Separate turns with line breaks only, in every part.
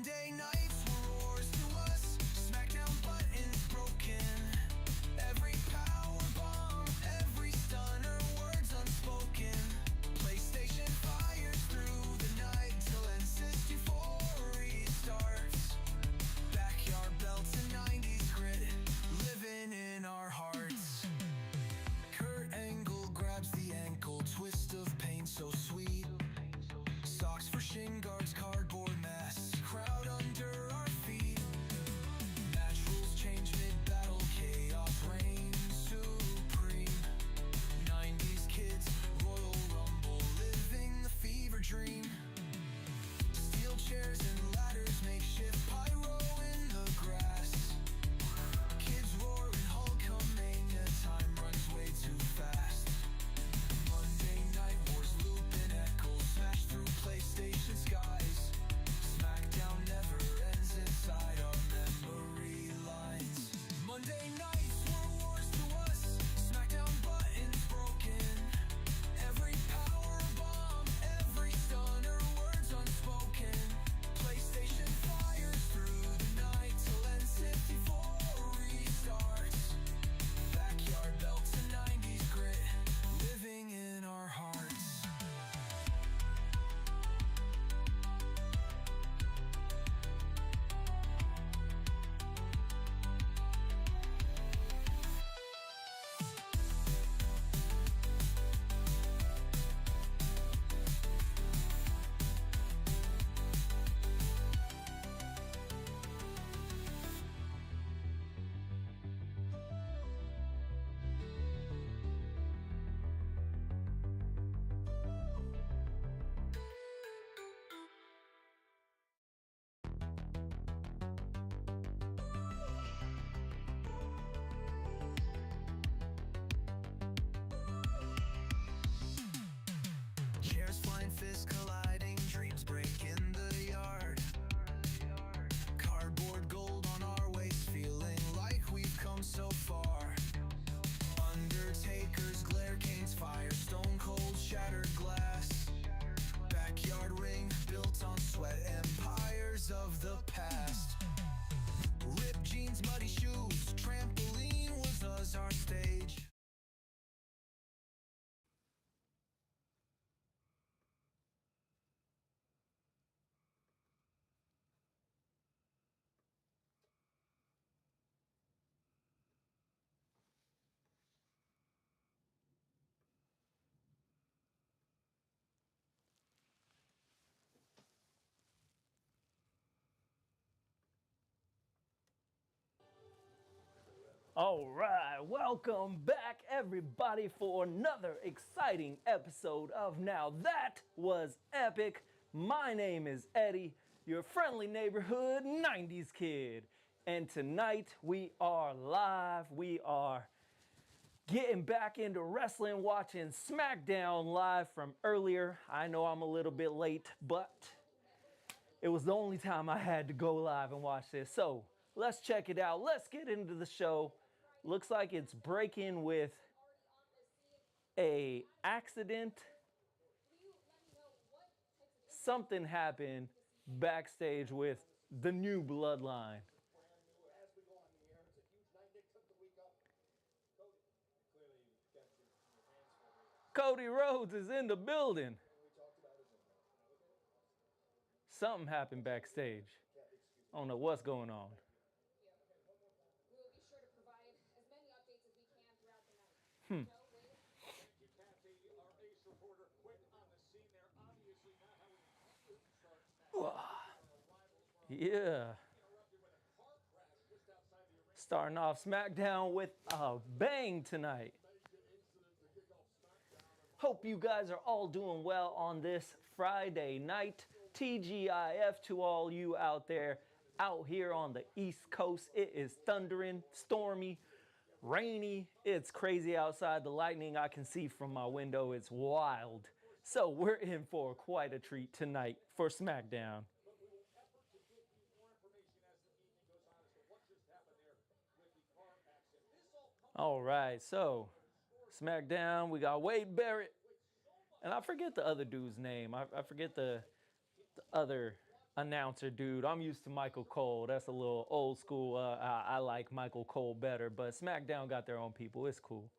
Monday nights were wars to us. SmackDown buttons broken. Every power bomb, every stunner, words unspoken. PlayStation fires through the night till N64 restarts. Backyard belts and 90s grit, living in our hearts. Kurt Angle grabs the ankle, twist of pain so sweet. Socks for shin guards, cardboard masks, crowd under our feet. Match rules change mid-battle, chaos reigns supreme. 90s kids, Royal Rumble, living the fever dream. Steel chairs and ladders, makeshift pyro in the grass. Kids roaring Hulkamania, time runs way too fast. Monday night wars loop and echo, smash through PlayStation skies. SmackDown never ends inside our memory lines. Monday nights were wars to us. SmackDown buttons broken. Every power bomb, every stunner, words unspoken. PlayStation fires through the night till N64 restarts. Backyard belts and 90s grit, living in our hearts. Chairs flying, fists colliding, dreams break in the yard. Cardboard gold on our waist, feeling like we've come so far. Undertaker's glare, Kane's fire, stone cold shattered glass. Backyard ring built on sweat, empires of the past. Ripped jeans, muddy shoes, trampoline was us our stage.
All right, welcome back everybody for another exciting episode of Now That Was Epic. My name is Eddie, your friendly neighborhood 90s kid. And tonight we are live. We are getting back into wrestling, watching SmackDown live from earlier. I know I'm a little bit late, but it was the only time I had to go live and watch this. So let's check it out. Let's get into the show. Looks like it's breaking with a accident. Something happened backstage with the new bloodline. Cody Rhodes is in the building. Something happened backstage. I don't know what's going on. Yeah. Starting off SmackDown with a bang tonight. Hope you guys are all doing well on this Friday night. TGIF to all you out there, out here on the East Coast. It is thundering, stormy, rainy. It's crazy outside. The lightning I can see from my window. It's wild. So we're in for quite a treat tonight for SmackDown. All right, so SmackDown, we got Wade Barrett. And I forget the other dude's name. I forget the other announcer dude. I'm used to Michael Cole. That's a little old school. I like Michael Cole better, but SmackDown got their own people. It's cool.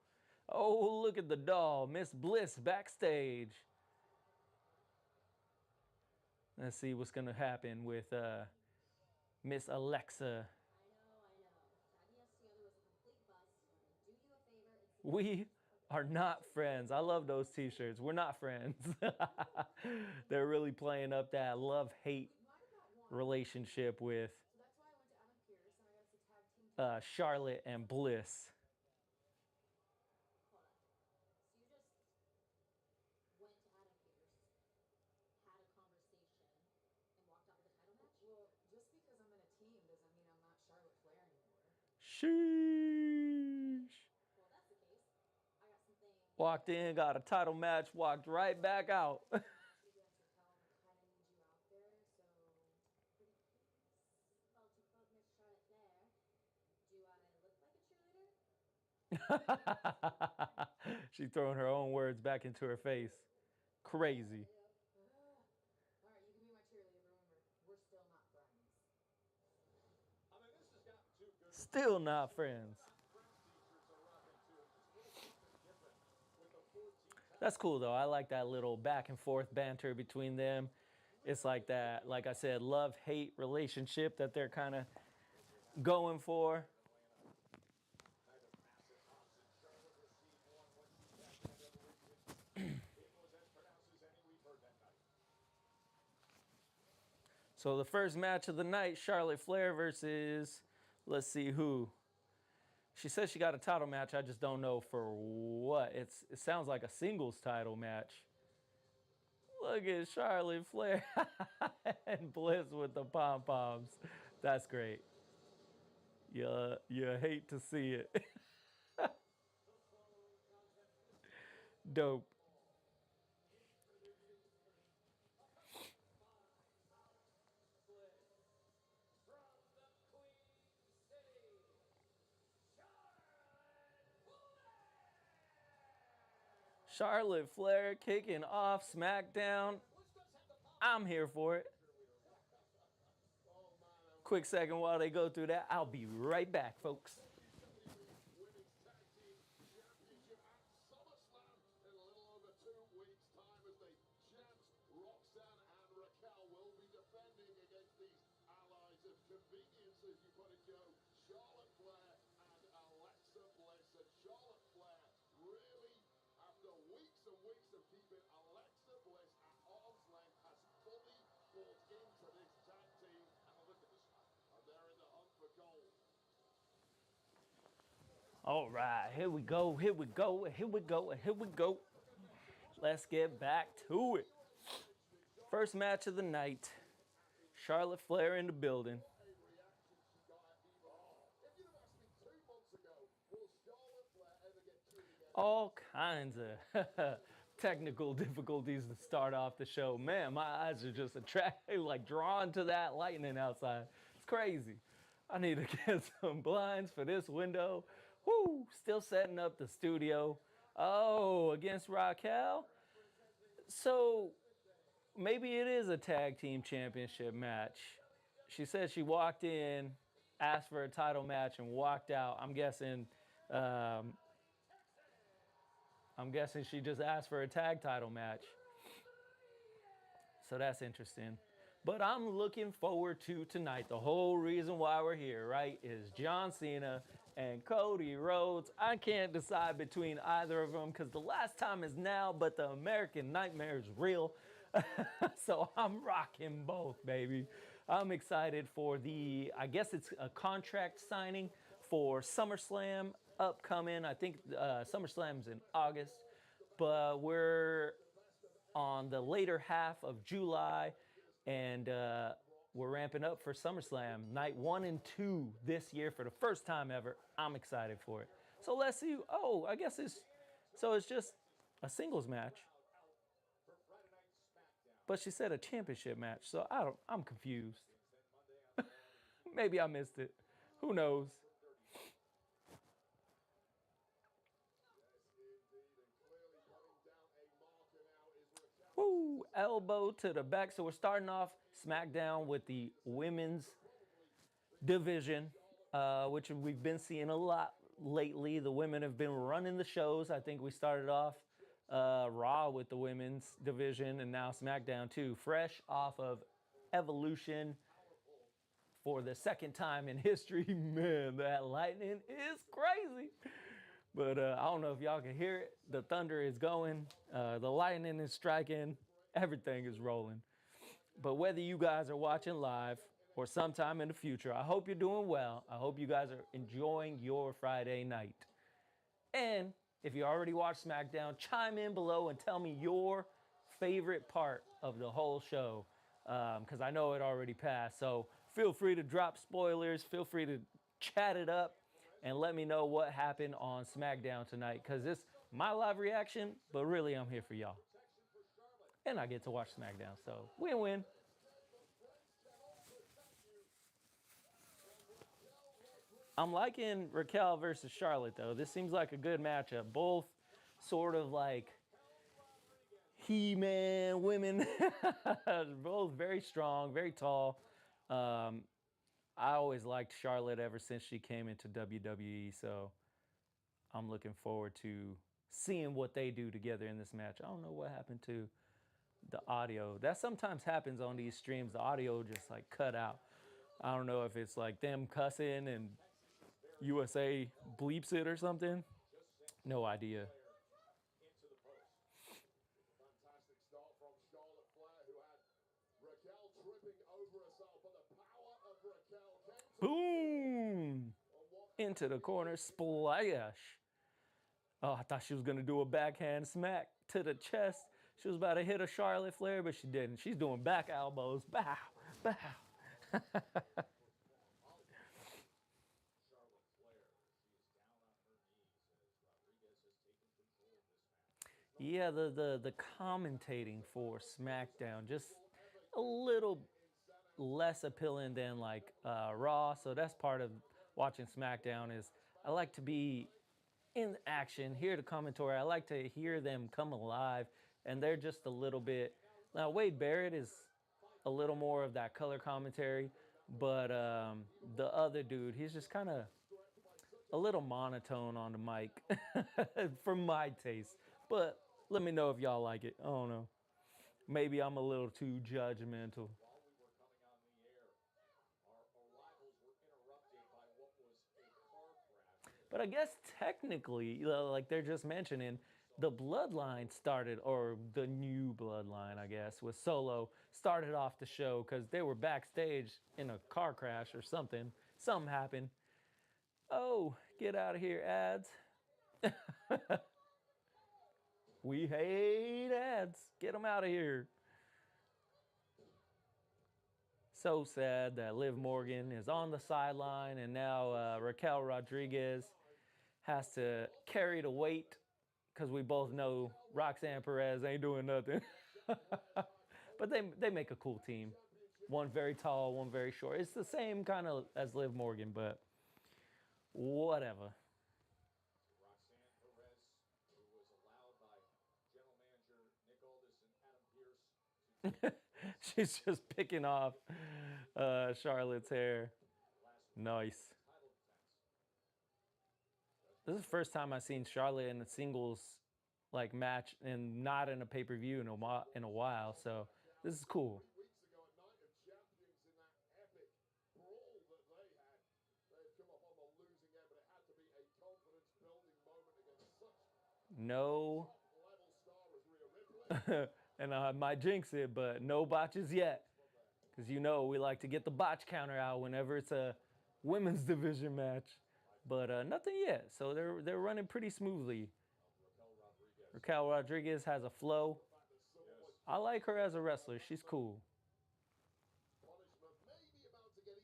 Oh, look at the doll, Miss Bliss backstage. Let's see what's gonna happen with Miss Alexa. We are not friends. I love those t-shirts. We're not friends. They're really playing up that love-hate relationship with Charlotte and Bliss. Sheesh. Walked in, got a title match, walked right back out. She throwing her own words back into her face. Crazy. Still not friends. That's cool though. I like that little back and forth banter between them. It's like that, like I said, love hate relationship that they're kind of going for. So the first match of the night, Charlotte Flair versus, let's see who. She says she got a title match. I just don't know for what. It sounds like a singles title match. Look at Charlotte Flair and Bliss with the pom poms. That's great. You hate to see it. Dope. Charlotte Flair kicking off SmackDown. I'm here for it. Quick second while they go through that. I'll be right back, folks.
Women's Tag Team Championship at Summerslam in a little over 2 weeks' time as the champs Roxanne and Raquel will be defending against these allies of convenience, as you put it, Joe. Charlotte Flair and Alexa Bliss. And Charlotte Flair really, after weeks and weeks of keeping Alexa Bliss at arm's length, has fully bought into this tag team. And look at this. And they're in the hunt for gold.
All right, here we go, here we go, here we go, here we go. Let's get back to it. First match of the night. Charlotte Flair in the building. All kinds of technical difficulties to start off the show. Man, my eyes are just attracted, like drawn to that lightning outside. It's crazy. I need to get some blinds for this window. Whoo, still setting up the studio. Oh, against Raquel? So maybe it is a tag team championship match. She said she walked in, asked for a title match, and walked out. Um, I'm guessing she just asked for a tag title match. So that's interesting. But I'm looking forward to tonight. The whole reason why we're here, right, is John Cena and Cody Rhodes. I can't decide between either of them because the last time is now, but the American Nightmare is real. So I'm rocking both, baby. I'm excited for I guess it's a contract signing for SummerSlam upcoming. I think SummerSlam's in August, but we're on the later half of July, and we're ramping up for SummerSlam night 1 and 2 this year for the first time ever. I'm excited for it. So let's see. Oh, I guess it's just a singles match. But she said a championship match, so I'm confused. Maybe I missed it. Who knows? Woo! Elbow to the back. So we're starting off SmackDown with the women's division, which we've been seeing a lot lately. The women have been running the shows. I think we started off Raw with the women's division and now SmackDown too. Fresh off of Evolution for the second time in history. Man, that lightning is crazy. But I don't know if y'all can hear it. The thunder is going. The lightning is striking. Everything is rolling. But whether you guys are watching live or sometime in the future, I hope you're doing well. I hope you guys are enjoying your Friday night. And if you already watched SmackDown, chime in below and tell me your favorite part of the whole show, because I know it already passed. So feel free to drop spoilers. Feel free to chat it up and let me know what happened on SmackDown tonight, because it's my live reaction, but really I'm here for y'all. And I get to watch SmackDown, so win-win. I'm liking Raquel versus Charlotte, though. This seems like a good matchup. Both sort of like He-Man women. Both very strong, very tall. I always liked Charlotte ever since she came into WWE, so I'm looking forward to seeing what they do together in this match. I don't know what happened to the audio. That sometimes happens on these streams. The audio just like cut out. I don't know if it's like them cussing and USA bleeps it or something. No idea.
Fantastic start from Charlotte Flair, who had Raquel tripping over herself, but the power of Raquel came to
Boom! Into the corner, splash. Oh, I thought she was gonna do a backhand smack to the chest. She was about to hit a Charlotte Flair, but she didn't. She's doing back elbows. Bow, bow. Yeah, the commentating for SmackDown just a little less appealing than like Raw. So that's part of watching SmackDown is I like to be in action, hear the commentary. I like to hear them come alive, and they're just a little bit. Now Wade Barrett is a little more of that color commentary, but the other dude, he's just kind of a little monotone on the mic for my taste. But let me know if y'all like it. I don't know. Maybe I'm a little too judgmental. But I guess technically, like they're just mentioning, the bloodline started, or the new bloodline, I guess, with Solo, started off the show because they were backstage in a car crash or something. Something happened. Oh, get out of here, ads. We hate ads. Get them out of here. So sad that Liv Morgan is on the sideline, and now Raquel Rodriguez has to carry the weight because we both know Roxanne Perez ain't doing nothing. But they make a cool team. One very tall, one very short. It's the same kind of as Liv Morgan, but whatever.
Roxanne Perez, who was allowed by general manager Nick Aldis and Adam Pearce to
She's just picking off Charlotte's hair. Nice. This is the first time I've seen Charlotte in a singles like match and not in a pay-per-view in a while. So this is cool.
3 weeks ago, a night of champions in that epic brawl that they had. They had come up on the losing end, but it had to be a confidence-building moment against such
No,
top-level star as Rhea Ripley.
and I might jinx it, but no botches yet. Because you know we like to get the botch counter out whenever it's a women's division match. But nothing yet. So they're running pretty smoothly. Raquel Rodriguez has a flow. I like her as a wrestler. She's cool.
Punishment may be about to get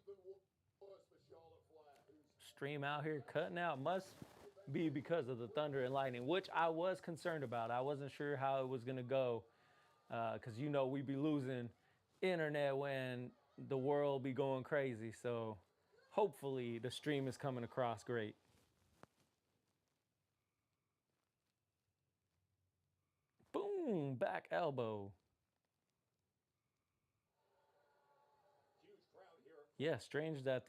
even worse for Charlotte Flair, who's
Stream out here cutting out must be because of the thunder and lightning, which I was concerned about. I wasn't sure how it was going to go because you know we be losing internet when the world be going crazy. So hopefully the stream is coming across great. Boom. Boom, back elbow. Yeah, strange that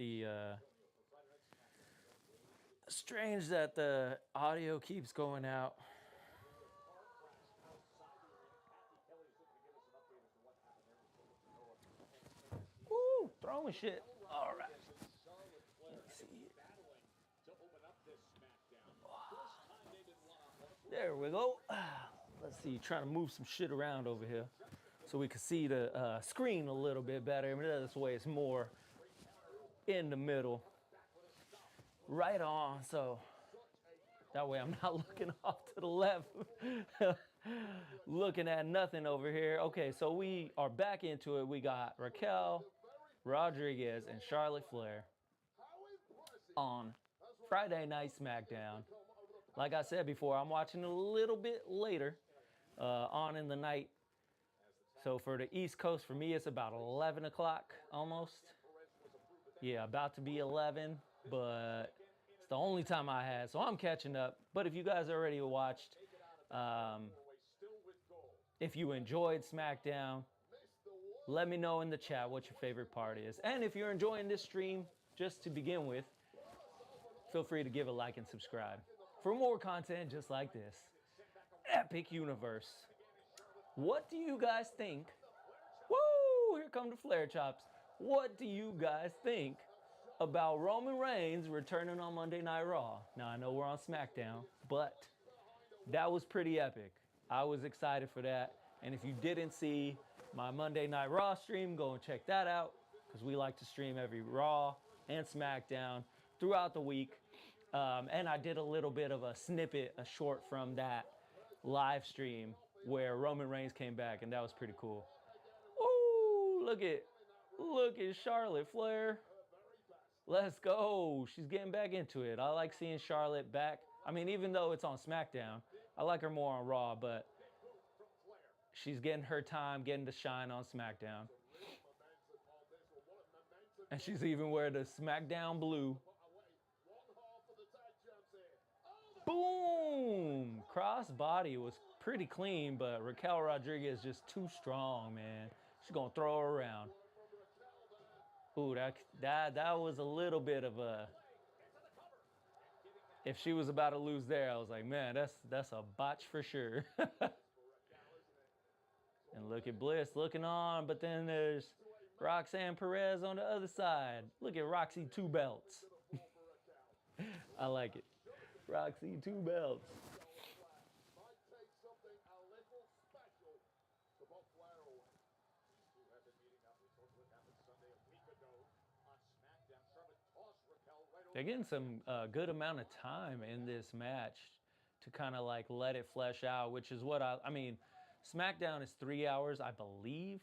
the audio keeps going out. Woo, throwing shit. All right. Let me see here. There we go. Let's see, trying to move some shit around over here so we can see the screen a little bit better. I mean, this way it's more in the middle. Right on, so that way I'm not looking off to the left, looking at nothing over here. Okay, so we are back into it. We got Raquel Rodriguez and Charlotte Flair on Friday Night SmackDown. Like I said before, I'm watching it a little bit later on in the night. So for the East Coast, for me, it's about 11 o'clock almost. Yeah, about to be 11, but it's the only time I had, so I'm catching up. But if you guys already watched, if you enjoyed SmackDown, let me know in the chat what your favorite part is. And if you're enjoying this stream, just to begin with, feel free to give a like and subscribe for more content just like this. Epic Universe. What do you guys think? Woo! Here come the Flair chops. What do you guys think about Roman Reigns returning on Monday Night Raw? Now, I know we're on SmackDown, but that was pretty epic. I was excited for that. And if you didn't see my Monday Night Raw stream, go and check that out, because we like to stream every Raw and SmackDown throughout the week. And I did a little bit of a snippet, a short from that live stream where Roman Reigns came back, and that was pretty cool. Ooh, look at Charlotte Flair. Let's go. She's getting back into it. I like seeing Charlotte back. I mean, even though it's on SmackDown, I like her more on Raw, but she's getting her time, getting to shine on SmackDown. And she's even wearing the SmackDown blue. Boom! Crossbody was pretty clean, but Raquel Rodriguez is just too strong, man. She's gonna throw her around. Ooh, that was a little bit of a. If she was about to lose there, I was like, man, that's a botch for sure. And look at Bliss looking on, but then there's Roxanne Perez on the other side. Look at Roxy 2 belts. I like it. Roxy 2 belts. They're getting some good amount of time in this match to kind of like let it flesh out, which is what I mean, SmackDown is 3 hours, I believe,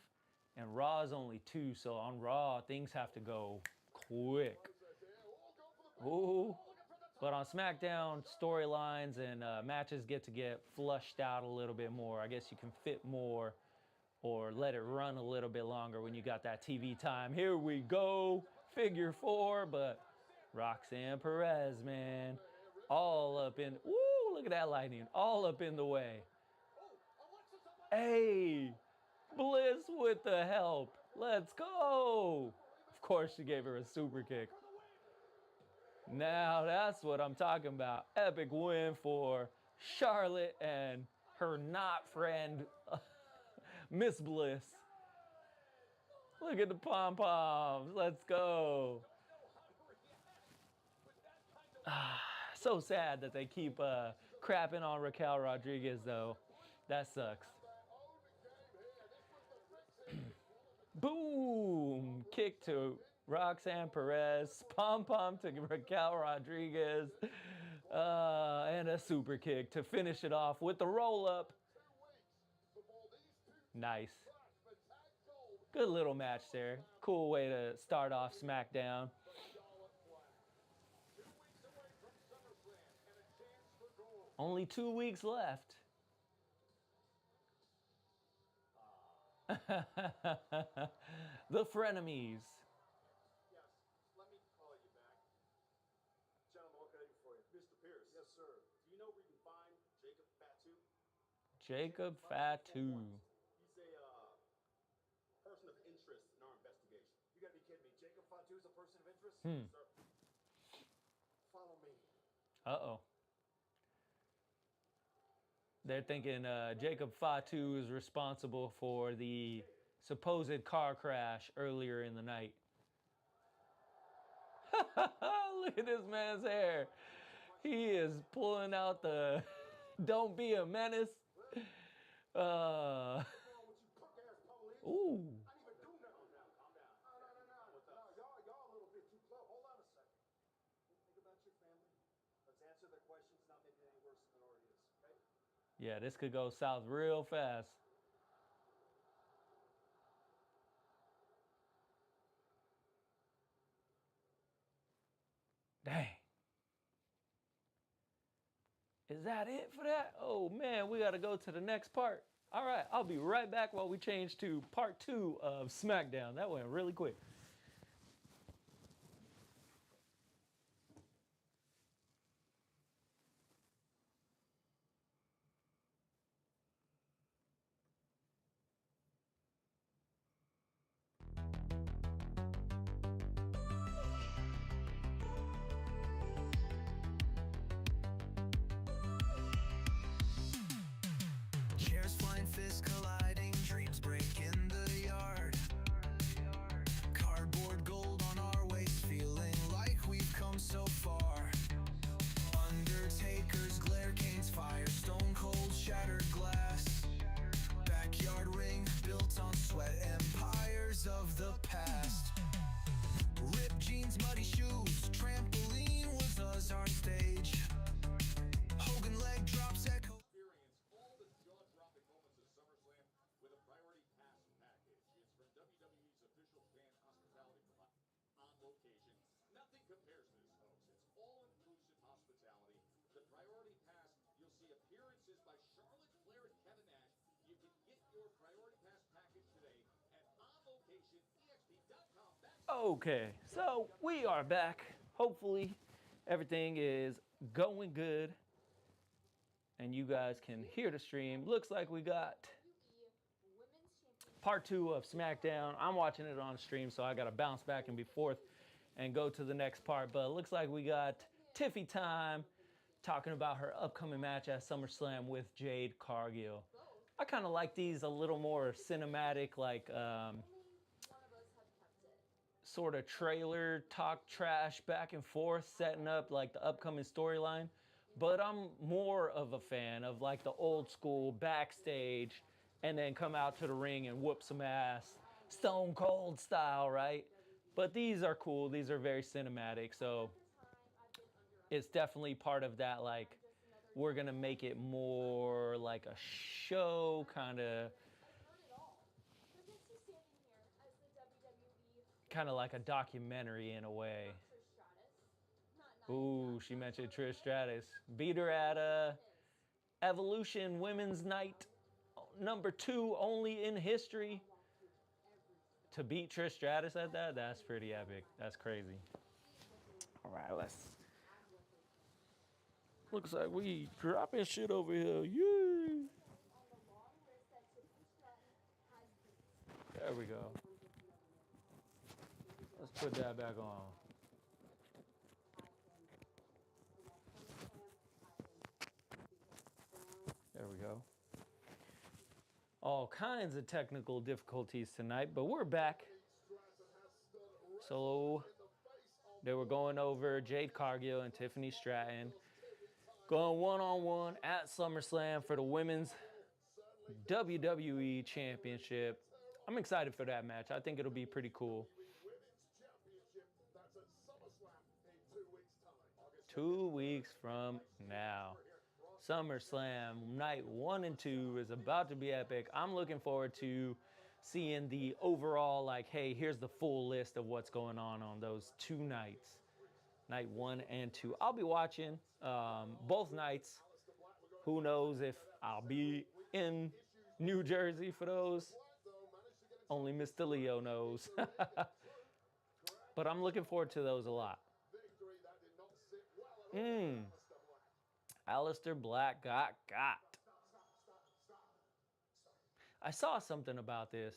and Raw is only 2. So on Raw, things have to go quick. Ooh. But on SmackDown, storylines and matches get flushed out a little bit more. I guess you can fit more or let it run a little bit longer when you got that TV time. Here we go, figure 4, but Roxanne Perez, man, all up in, woo, look at that lightning, all up in the way. Hey, Bliss with the help. Let's go. Of course, she gave her a super kick. Now that's what I'm talking about. Epic win for Charlotte and her not friend, Miss Bliss. Look at the pom-poms. Let's go. So sad that they keep crapping on Raquel Rodriguez, though. That sucks. Boom! Kick to Roxanne Perez. Pom-pom to Raquel Rodriguez. And a super kick to finish it off with the roll-up. Nice. Good little match there. Cool way to start off SmackDown. Only 2 weeks left. The frenemies.
Yes, let me call you back. Gentlemen, what can I do for you? Mr. Pierce. Yes, sir. Do you know where you can find Jacob Fatu?
Jacob Fatu.
He's a person of interest in our investigation.
You gotta be kidding me. Jacob Fatu is a person of interest?
Sir, follow me.
Uh-oh. They're thinking Jacob Fatu is responsible for the supposed car crash earlier in the night. Look at this man's hair. He is pulling out the don't be a menace.
What's wrong with you punk-ass police?
Ooh.
I didn't even do nothing. Calm down. No. Y'all a little bit too close. Hold on a second. Think about your family.
Let's answer their questions, not make it any worse than it already is, okay?
Yeah, this could go south real fast. Dang. Is that it for that? Oh man, we gotta go to the next part. All right, I'll be right back while we change to part 2 of SmackDown. That went really quick.
Chairs flying, fists colliding, dreams break in the yard. Cardboard gold on our waist, feeling like we've come so far. Undertaker's glare, Kane's fire, stone cold shattered glass. Backyard ring built on sweat, empires of the past. Ripped jeans, muddy shoes, trampoline was us our stage. Hogan leg drops echo.
Experience all the jaw-dropping moments of SummerSlam with a priority pass package. It's from WWE's official fan hospitality provider on location. Nothing compares to this, folks. It's all-inclusive hospitality. The priority pass, you'll see appearances by Charlotte Flair and Kevin Nash. You can get your priority pass package today at onlocationexp.com.
Okay, so we are back. Hopefully, everything is going good and you guys can hear the stream. Looks like we got part 2 of SmackDown. I'm watching it on stream, so I gotta bounce back and be forth and go to the next part. But it looks like we got Tiffy time talking about her upcoming match at SummerSlam with Jade Cargill. I kind of like these a little more cinematic, like sort of trailer talk trash back and forth, setting up like the upcoming storyline. But I'm more of a fan of like the old school backstage and then come out to the ring and whoop some ass, Stone Cold style, right? But these are cool. These are very cinematic. So it's definitely part of that, like, we're gonna make it more like a show, kind of like a documentary in a way. Ooh, she mentioned Trish Stratus. Beat her at Evolution Women's Night number 2 only in history. To beat Trish Stratus at that, that's pretty epic. That's crazy. All right, let's. Looks like we dropping shit over here. Yeah. There we go. Let's put that back on. There we go. All kinds of technical difficulties tonight, but we're back. So they were going over Jade Cargill and Tiffany Stratton, going one-on-one at SummerSlam for the Women's WWE Championship. I'm excited for that match. I think it'll be pretty cool.
Women's Championship. That's at SummerSlam in 2 weeks' time.
2 weeks from now. SummerSlam night 1 and 2 is about to be epic. I'm looking forward to seeing the overall, like, hey, here's the full list of what's going on those 2 nights. Night 1 and 2. I'll be watching both nights. Who knows if I'll be in New Jersey for those. Only Mr. Leo knows. But I'm looking forward to those a lot. Aleister Black got. I saw something about this.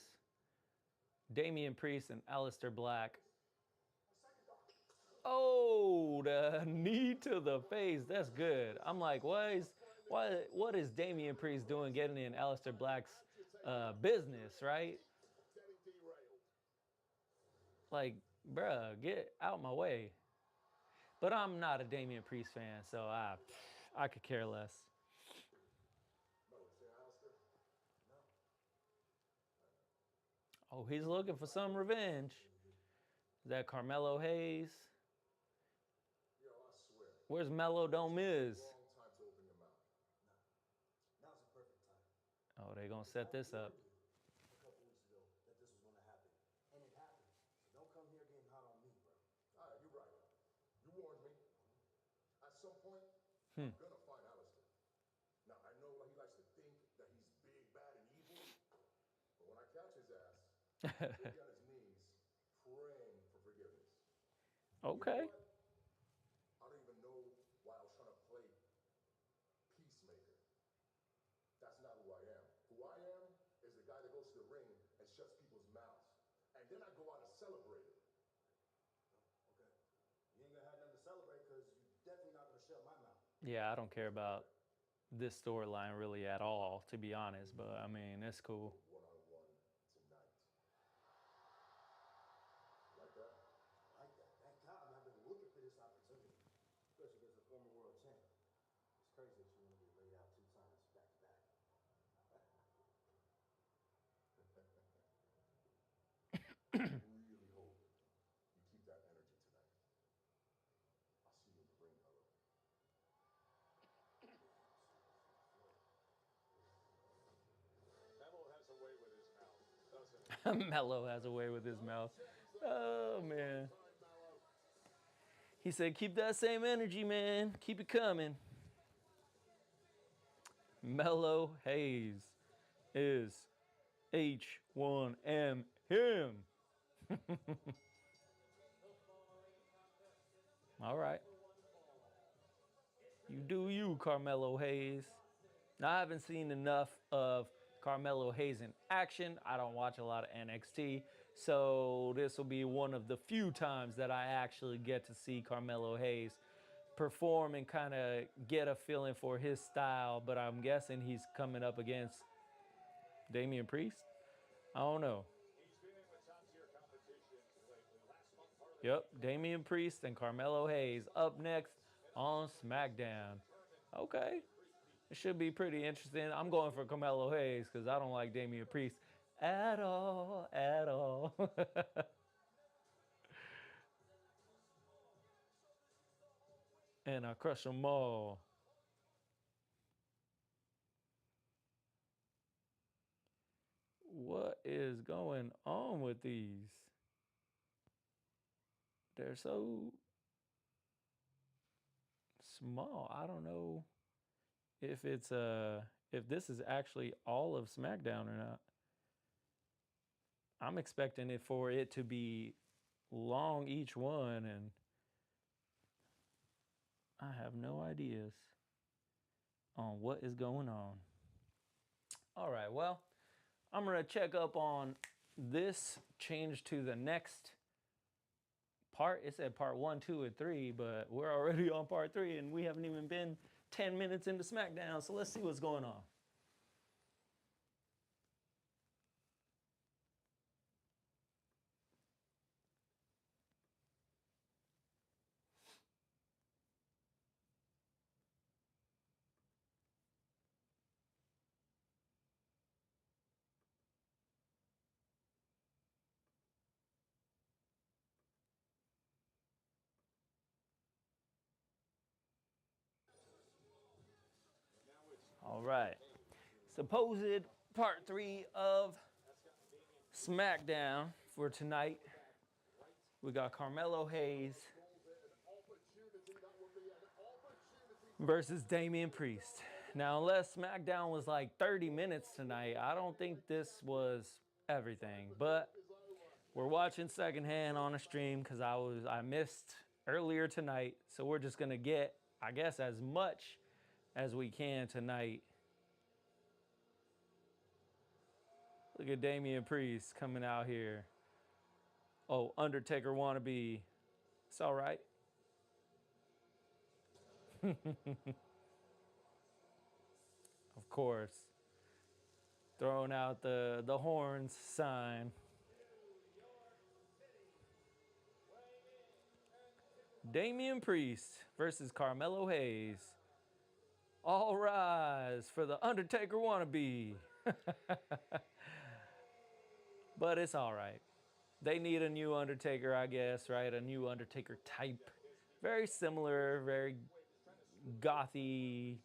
Damian Priest and Aleister Black. Oh, the knee to the face. That's good. I'm like, what is Damian Priest doing getting in Aleister Black's business, right?
Getting derailed.
Like, bruh, get out my way. But I'm not a Damian Priest fan, so I could care less.
No, say Alistair.
Oh, he's looking for some revenge. Is that Carmelo Hayes?
Yo, I swear.
Where's Melo Don't Miz?
Wrong time to open your mouth.
Now's the perfect time.
Oh, they gonna set this up.
A couple weeks ago that this was going to happen. And it happened. So don't come here getting hot on me, bro.
All right, you're right. You warned me. At some point, I'm gonna find Alistair. Now, I know he likes to think that he's big, bad, and evil. But when I catch his ass, he'll be on his knees praying for forgiveness.
Okay.
You know what? I don't even know why I was trying to play peacemaker. That's not who I am. Who I am is the guy that goes to the ring and shuts people's mouths. And then I go out and celebrate it.
Okay. You ain't going to have nothing to celebrate because you're definitely not going to shut my mouth.
Yeah, I don't care about this storyline really at all, to be honest. But I mean, it's cool.
One-on-one tonight. Like that?
I like that. Thank God I've been looking for this opportunity. Especially against a former world champ. It's crazy that you want to get laid out 2 times back to back.
I really hope you keep that energy tonight. I'll see you in the ring, Mello.
Melo has a way with his mouth, doesn't he?
Melo has a way with his mouth. Oh man. He said, keep that same energy, man. Keep it coming. Melo Hayes is H1M him. All right. You do you, Carmelo Hayes. Now, I haven't seen enough of Carmelo Hayes in action. I don't watch a lot of NXT, so this will be one of the few times that I actually get to see Carmelo Hayes perform and kind of get a feeling for his style, but I'm guessing he's coming up against Damian Priest? I don't know.
He's been in the top tier competition lately. Last month, part of
Yep, Damian Priest and Carmelo Hayes up next on SmackDown. Okay, it should be pretty interesting. I'm going for Carmelo Hayes because I don't like Damian Priest at all, at all. And I crush them all. What is going on with these? They're so small. I don't know if it's if this is actually all of SmackDown or not. I'm expecting it for it to be long each one, and I have no ideas on what is going on. All right, well, I'm gonna check up on this change to the next part. It said part 1, 2, and 3, but we're already on part 3 and we haven't even been 10 minutes into SmackDown, so let's see what's going on. All right. Supposed part 3 of SmackDown for tonight. We got Carmelo Hayes versus Damian Priest. Now, unless SmackDown was like 30 minutes tonight, I don't think this was everything. But we're watching secondhand on a stream because I missed earlier tonight. So we're just gonna get, I guess, as much as we can tonight. Look at Damian Priest coming out here. Oh, Undertaker wannabe. It's all right. Of course. Throwing out the horns sign. Damian Priest versus Carmelo Hayes. All rise for the Undertaker wannabe. But it's all right. They need a new Undertaker, I guess, right? A new Undertaker type. Very similar, very gothy.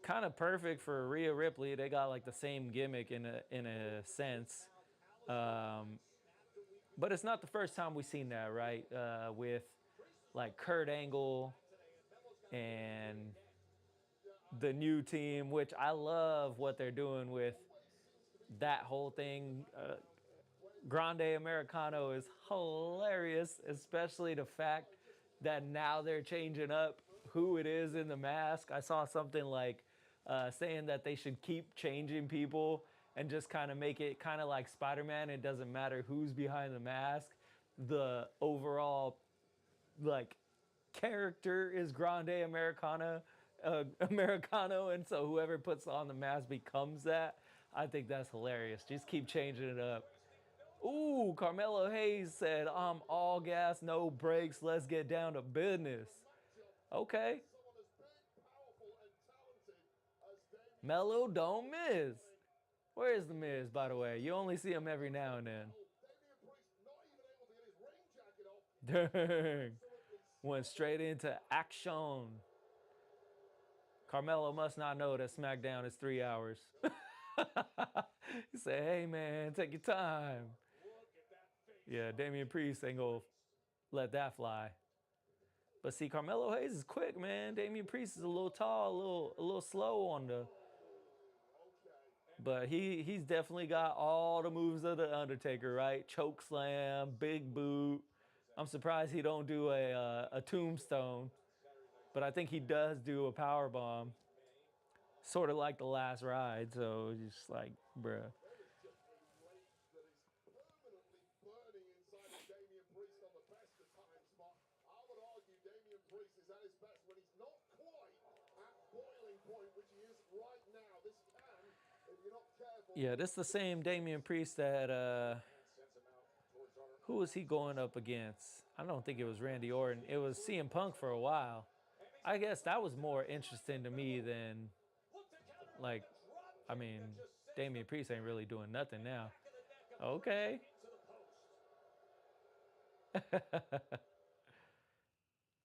Kind of perfect for Rhea Ripley. They got like the same gimmick in a sense. But it's not the first time we've seen that, right? With like Kurt Angle and the new team, which I love what they're doing with that whole thing. Grande Americano is hilarious, especially the fact that now they're changing up who it is in the mask. I saw something like saying that they should keep changing people and just kind of make it kind of like Spider-Man. It doesn't matter who's behind the mask. The overall like character is Grande Americano, and so whoever puts on the mask becomes that. I think that's hilarious. Just keep changing it up. Ooh, Carmelo Hayes said, "I'm all gas, no brakes. Let's get down to business." Okay.
Someone as big, powerful, and talented as Damian
Melo don't miss. Where is the Miz, by the way? You only see him every now and then.
Priest not even able to get his ring jacket off.
Dang. Went straight into action. Carmelo must not know that SmackDown is 3 hours. He said, "Hey, man, take your time." Yeah, Damian Priest ain't gonna let that fly. But see, Carmelo Hayes is quick, man. Damian Priest is a little tall, a little slow on the. But he's definitely got all the moves of the Undertaker, right? Choke slam, big boot. I'm surprised he don't do a tombstone, but I think he does do a power bomb, sort of like the last ride. So it's just like, bruh.
That is permanently burning inside of Damian Priest on the best of times, but I would argue Damian Priest is at his best when he's not quite at boiling point, which he is right now. This can, if you're not careful.
Yeah, this is the same Damian Priest that who was he going up against? I don't think it was Randy Orton. It was CM Punk for a while. I guess that was more interesting to me than, like, I mean, Damian Priest ain't really doing nothing now. Okay.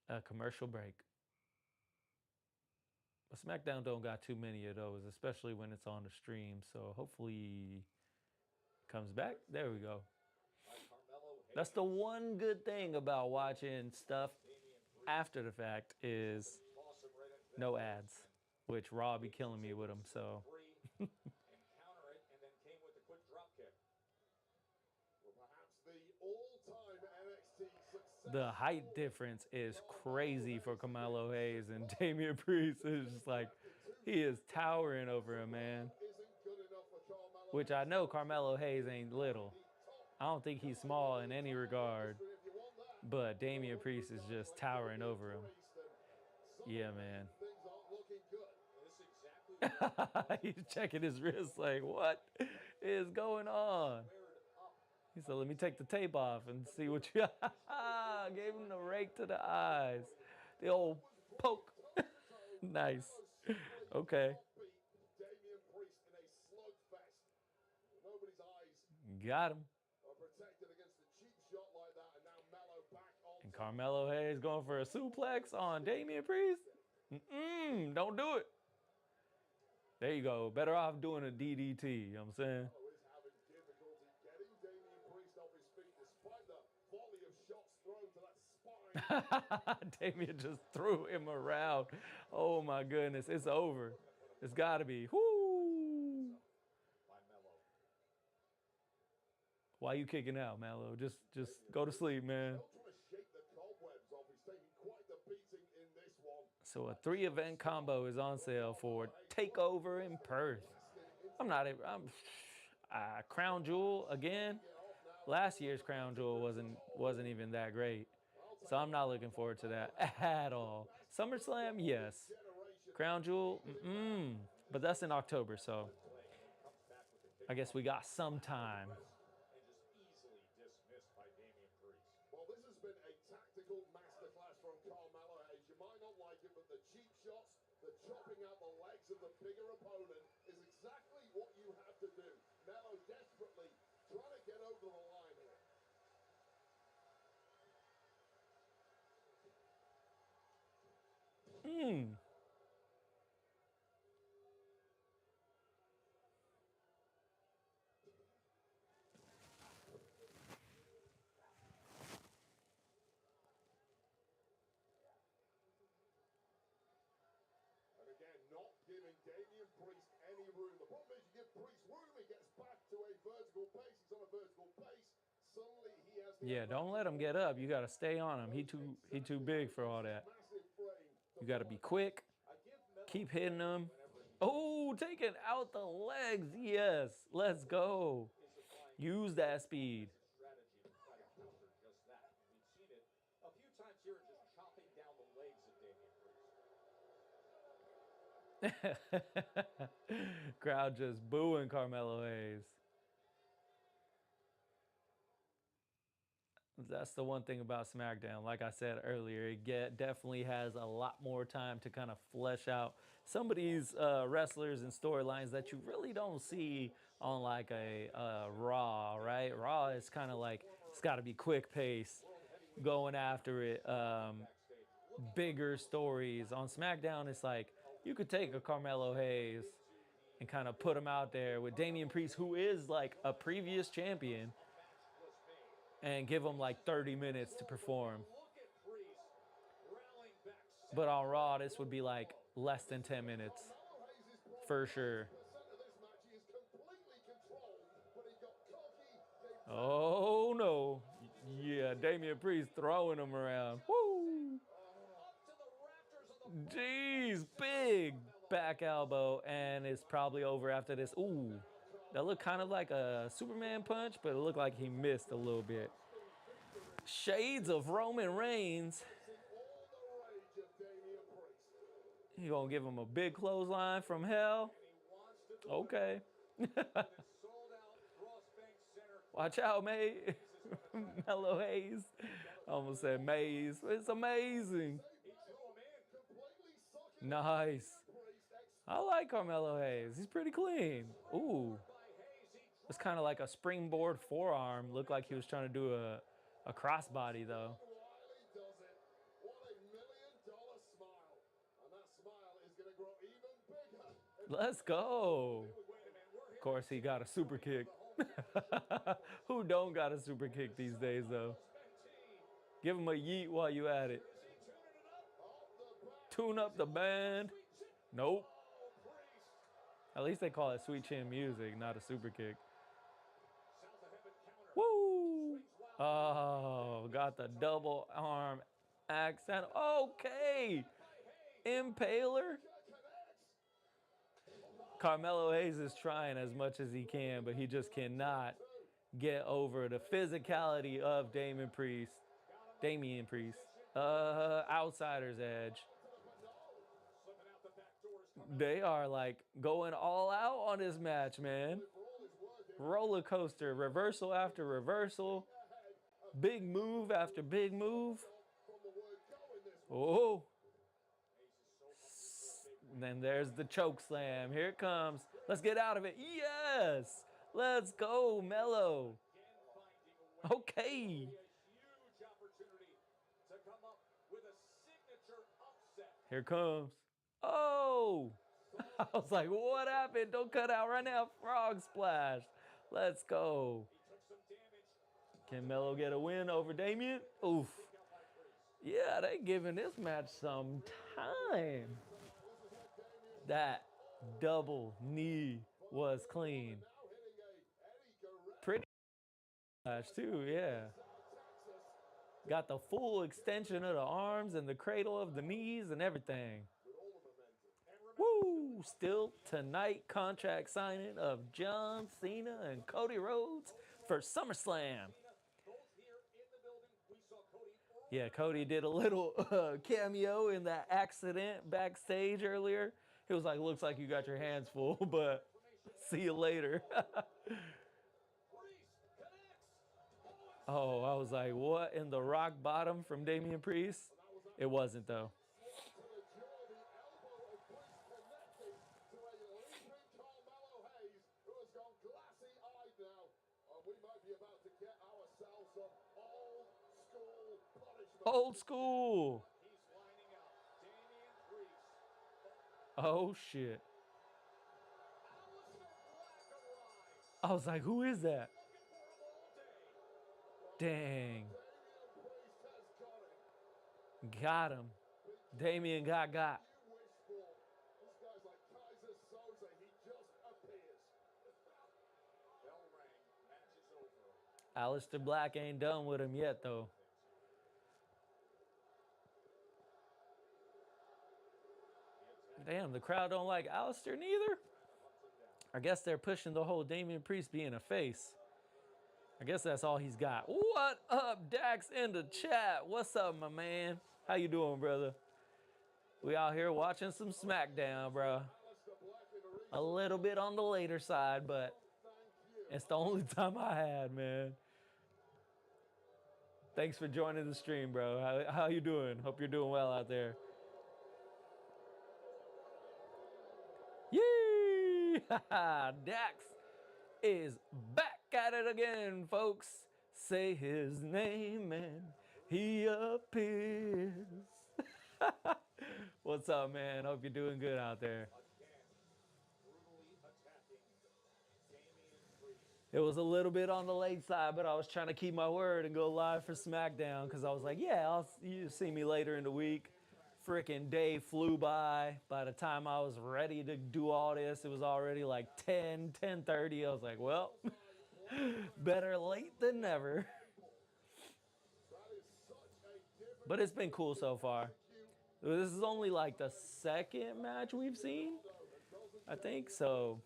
A commercial break. But SmackDown don't got too many of those, especially when it's on the stream. So hopefully he comes back. There we go. That's the one good thing about watching stuff after the fact is no ads, which Raw be killing me with them. So
Perhaps the all-time NXT success.
the height difference is crazy for Carmelo Hayes, and Damian Priest is just like, he is towering over him, man.
Isn't good enough for Carmelo.
Which I know Carmelo Hayes ain't little. I don't think he's small in any regard,
If you want that,
but Damian Priest is just towering over him.
Priest,
Yeah, man.
things aren't looking good.
He's checking his wrist like, what is going on? He said, let me take the tape off and see what you gave him the rake to the eyes. The old poke. Nice. Okay.
Beat Damian Priest in a slugfest. Nobody's eyes
Got him.
are protected against a cheap shot like that, and now Mello back on.
And Carmelo Hayes going for a suplex on Damian Priest. Don't do it. There you go. Better off doing a DDT, you know what I'm saying?
Mello is having difficulty getting Damian Priest off his feet despite the volley of shots thrown to that spine.
Damian just threw him around. Oh my goodness, it's over. It's got to be. Whoo! Why you kicking out, Mallow? Just go to sleep, man.
Still trying to shake the cobwebs off. He's taking quite the beating in this one.
So a 3-event combo is on sale for Takeover in Perth. I'm not. I'm Crown Jewel again. Last year's Crown Jewel wasn't even that great, so I'm not looking forward to that at all. SummerSlam, yes. Crown Jewel, but that's in October, so I guess we got some time.
And just easily dismissed by Damian Priest.
Well, this has been a tactical masterclass from Carmelo Hayes. You might not like it, but the cheap shots, the chopping out the legs of the bigger opponent is exactly what you have to do. Melo desperately trying to get over the line here. And again, not giving Damian Priest any room. The problem is you give Priest room, he gets back to a vertical pace. He's on a vertical pace. Suddenly he has the
Yeah, don't let him get up. You got to stay on him. He too big for all that.
massive frame.
You got to be quick. Keep hitting him. Oh, taking out the legs. Yes, let's go. Use that speed.
Strategy to try to counter just that. We've seen it a few times here, just chopping down the legs of Damian Priest.
Crowd just booing Carmelo Hayes. That's the one thing about SmackDown. Like I said earlier, it definitely has a lot more time to kind of flesh out some of these wrestlers and storylines that you really don't see on like a Raw, right? Raw is kind of like, it's got to be quick pace, going after it, bigger stories. On SmackDown, it's like you could take a Carmelo Hayes and kind of put him out there with Damian Priest, who is like a previous champion, and give him like 30 minutes to perform.
Look at Priest rallying back.
But on Raw, this would be like less than 10 minutes
Carmelo Hayes is probably
for sure.
90% of this match he is completely controlled, but he got cocky. They
Oh no. Yeah, Damian Priest throwing him around. Woo!
Up to the rafters of the
Jeez, big back elbow, and it's probably over after this. Ooh, that looked kind of like a Superman punch, but it looked like he missed a little bit. Shades of Roman Reigns.
facing all the rage of Damian Priest.
You gonna give him a big clothesline from hell?
he wants to
Okay.
sold out Ross Bank Center.
Watch out, mate. Mellow Hayes. I almost said maze. It's amazing.
He drew him in.
Completely sucking Priest.
Nice. I like Carmelo Hayes. He's pretty clean. Ooh.
By Hayes, he
It's kind of like a springboard forearm. Looked like he was trying to do a crossbody, though.
Wiley does it. What $1 million smile. And that smile is going to grow even bigger.
Let's go.
wait a minute, we're
Of course, he got a super kick. Who don't got a super kick these days, though? Give him a yeet while you at it. Tune up the band. Nope. At least they call it sweet chin music, not a super kick. Woo! Oh, got the double arm accent. Okay. Impaler. Carmelo Hayes is trying as much as he can, but he just cannot get over the physicality of Damian Priest. Outsider's edge. They are like going all out on this match, man. Roller coaster, reversal after reversal, big move after big move. Oh. And then there's the choke slam. Here it comes. Let's get out of it. Yes. Let's go, Mello. Okay.
huge opportunity to come up with a signature upset.
Here it comes. Oh. I was like, what happened? Don't cut out right now. Frog splash. Let's go.
He took some damage.
Can Mello get a win over Damian? Oof. Yeah, they giving this match some time. That double knee was clean. Pretty match too, yeah. Got the full extension of the arms and the cradle of the knees and everything. Woo! Ooh, still tonight, contract signing of John Cena and Cody Rhodes for SummerSlam. Yeah, Cody did a little cameo in that accident backstage earlier. He was like, looks like you got your hands full, but see you later. Oh, I was like, what in the rock bottom from Damian Priest? It wasn't, though. Old school. Oh, shit. I was like, who is that? Dang. Got him. Damian got. Aleister Black ain't done with him yet, though. Damn, the crowd don't like Aleister neither? I guess they're pushing the whole Damian Priest being a face. I guess that's all he's got. What up, Dax in the chat? What's up, my man? How you doing, brother? We out here watching some SmackDown, bro. A little bit on the later side, but it's the only time I had, man. Thanks for joining the stream, bro. How you doing? Hope you're doing well out there. Yee! Dax is back at it again, folks. Say his name and he appears. What's up, man? Hope you're doing good out there. It was a little bit on the late side, but I was trying to keep my word and go live for SmackDown because I was like, yeah, you see me later in the week. Freaking day flew by. By the time I was ready to do all this, it was already like 10:30. I was like, well, better late than never. But it's been cool so far. This is only like the second match we've seen, I think, so.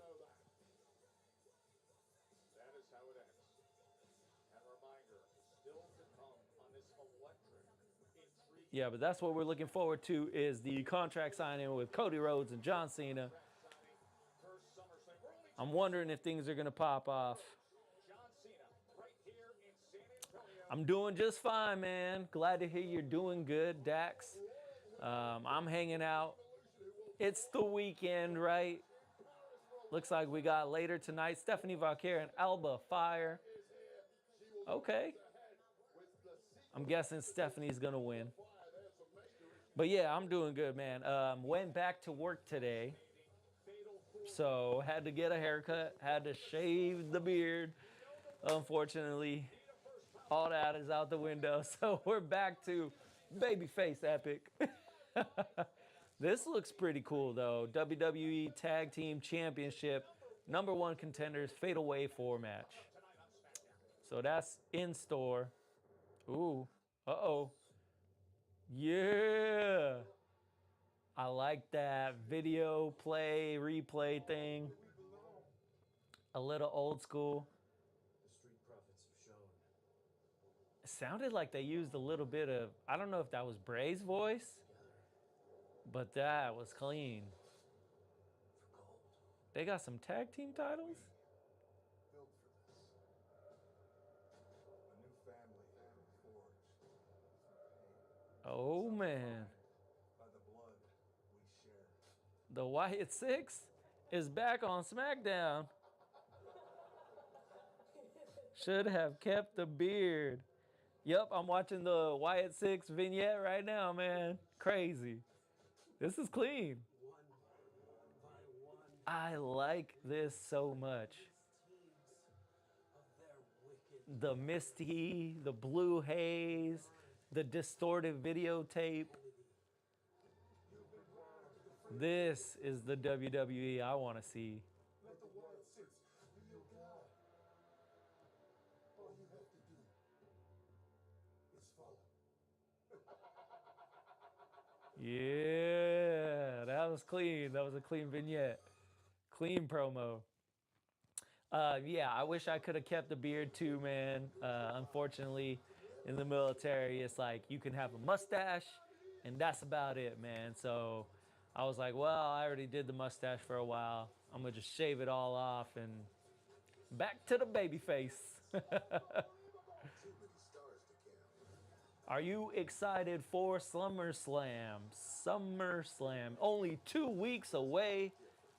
Yeah, but that's what we're looking forward to is the contract signing with Cody Rhodes and John Cena. I'm wondering if things are going to pop off. I'm doing just fine, man. Glad to hear you're doing good, Dax. I'm hanging out. It's the weekend, right? Looks like we got later tonight Stephanie Valkyrie and Alba Fire. Okay. I'm guessing Stephanie's going to win. But yeah, I'm doing good, man. Went back to work today. So had to get a haircut, had to shave the beard. Unfortunately, all that is out the window. So we're back to babyface epic. This looks pretty cool though. WWE Tag Team Championship, #1 contenders, Fatal Wave 4 match. So that's in store. Ooh, uh-oh. Yeah. I like that video play, replay thing. A little old school. It sounded like they used a little bit of, I don't know if that was Bray's voice, but that was clean. They got some tag team titles? Oh, man. The Wyatt Six is back on SmackDown. Should have kept the beard. Yep, I'm watching the Wyatt Six vignette right now, man. Crazy. This is clean. I like this so much. The misty, the blue haze, the distorted videotape. This is the WWE I want to see. Yeah, that was clean. That was a clean vignette. Clean promo. Yeah, I wish I could have kept the beard too, man. Unfortunately, in the military, it's like you can have a mustache, and that's about it, man. So I was like, well, I already did the mustache for a while. I'm gonna just shave it all off and back to the baby face. Are you excited for SummerSlam? SummerSlam, only 2 weeks away,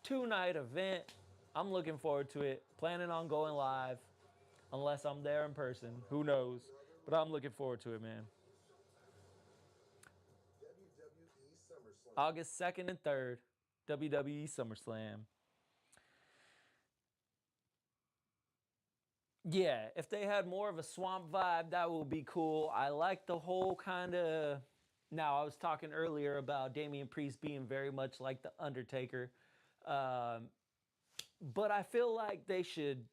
2-night event. I'm looking forward to it. Planning on going live, unless I'm there in person. Who knows? But I'm looking forward to it, man.
WWE SummerSlam.
August 2nd and 3rd, WWE SummerSlam. Yeah, if they had more of a swamp vibe, that would be cool. I like the whole kind of. Now, I was talking earlier about Damian Priest being very much like The Undertaker. Um, but I feel like they should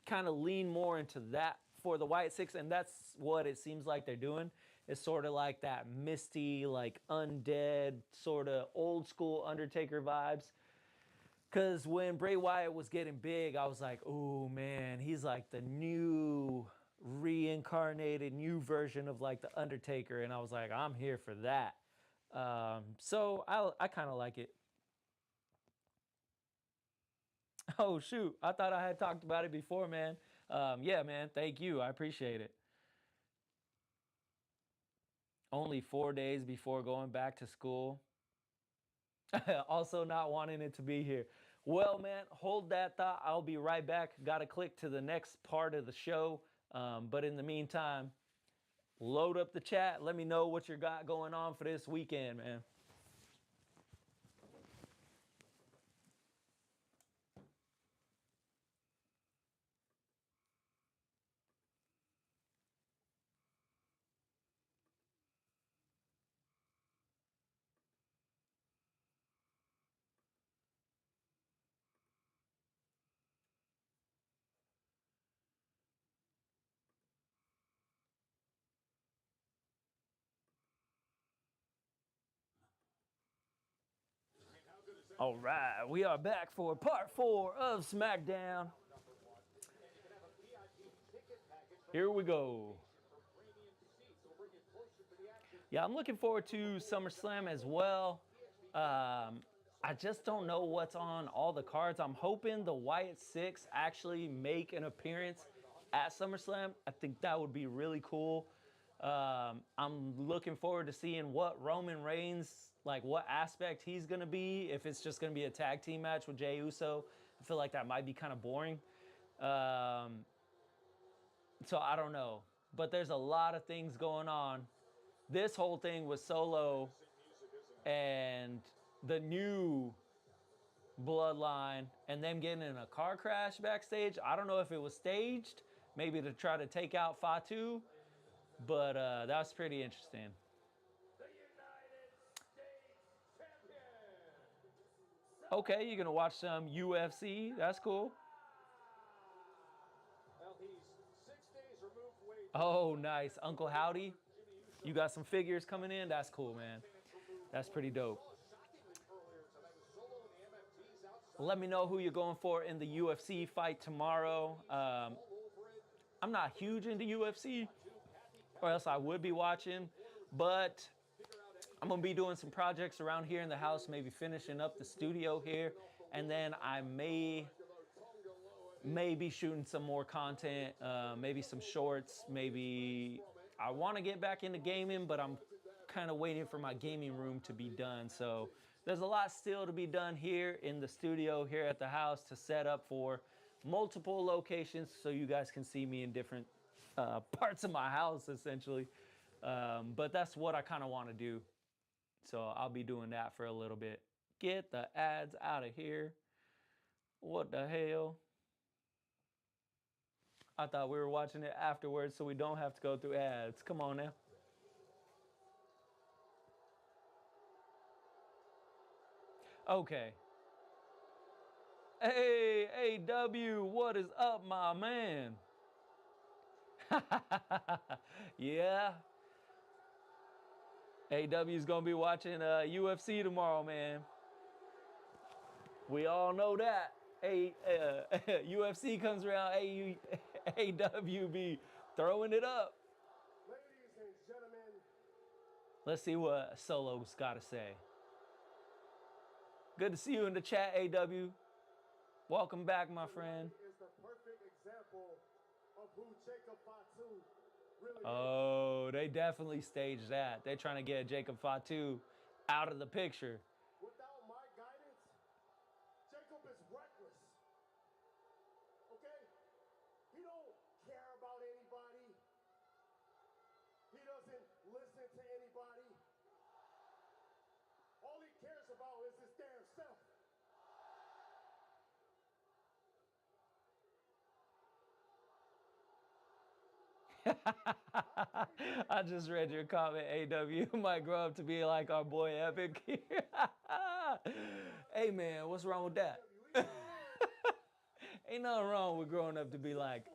kind of lean more into that for the White Six, and that's what it seems like they're doing. It's sort of like that misty, like undead, sort of old school Undertaker vibes. Because when Bray Wyatt was getting big, I was like, oh man, he's like the new reincarnated new version of like the Undertaker. And I was like, I'm here for that. So I kind of like it. Oh shoot, I thought I had talked about it before, man. Yeah, man, thank you. I appreciate it. Only 4 days before going back to school. Also not wanting it to be here. Well, man, hold that thought. I'll be right back. Got to click to the next part of the show. But in the meantime, load up the chat. Let me know what you got going on for this weekend, man. All right, we are back for part 4 of SmackDown. Here we go. Yeah, I'm looking forward to SummerSlam as well. I just don't know what's on all the cards. I'm hoping the Wyatt Six actually make an appearance at SummerSlam. I think that would be really cool. I'm looking forward to seeing what Roman Reigns, like what aspect he's going to be. If it's just going to be a tag team match with Jey Uso, I feel like that might be kind of boring. So I don't know. But there's a lot of things going on. This whole thing was Solo and the new bloodline and them getting in a car crash backstage. I don't know if it was staged, maybe to try to take out Fatu, but that was pretty interesting. Okay, you're gonna watch some UFC. That's cool.
Well, he's 6 days removed weight.
Oh, nice. Uncle Howdy. You got some figures coming in? That's cool, man. That's pretty dope. Let me know who you're going for in the UFC fight tomorrow. I'm not huge into UFC, or else I would be watching, but I'm going to be doing some projects around here in the house, maybe finishing up the studio here, and then I may be shooting some more content, maybe some shorts, maybe I want to get back into gaming, but I'm kind of waiting for my gaming room to be done. So there's a lot still to be done here in the studio, here at the house, to set up for multiple locations so you guys can see me in different parts of my house, essentially. But that's what I kind of want to do. So I'll be doing that for a little bit. Get the ads out of here. What the hell? I thought we were watching it afterwards so we don't have to go through ads. Come on now. Okay. Hey, AW, what is up, my man? Yeah. AW's gonna be watching UFC tomorrow, man. We all know that. UFC comes around, AW be throwing it up.
Ladies and gentlemen,
Let's see what Solo's got to say. Good to see you in the chat, AW. Welcome back, my friend.
is the perfect example of who Jacob Fatu really is.
Oh, they definitely staged that. They're trying to get Jacob Fatu out of the picture.
Without my guidance, Jacob is reckless. Okay? He don't care about anybody. He doesn't listen to anybody. All he cares about is his damn self.
I just read your comment, AW. Might grow up to be like our boy Epic. Hey man, what's wrong with that? Ain't nothing wrong with growing up to be like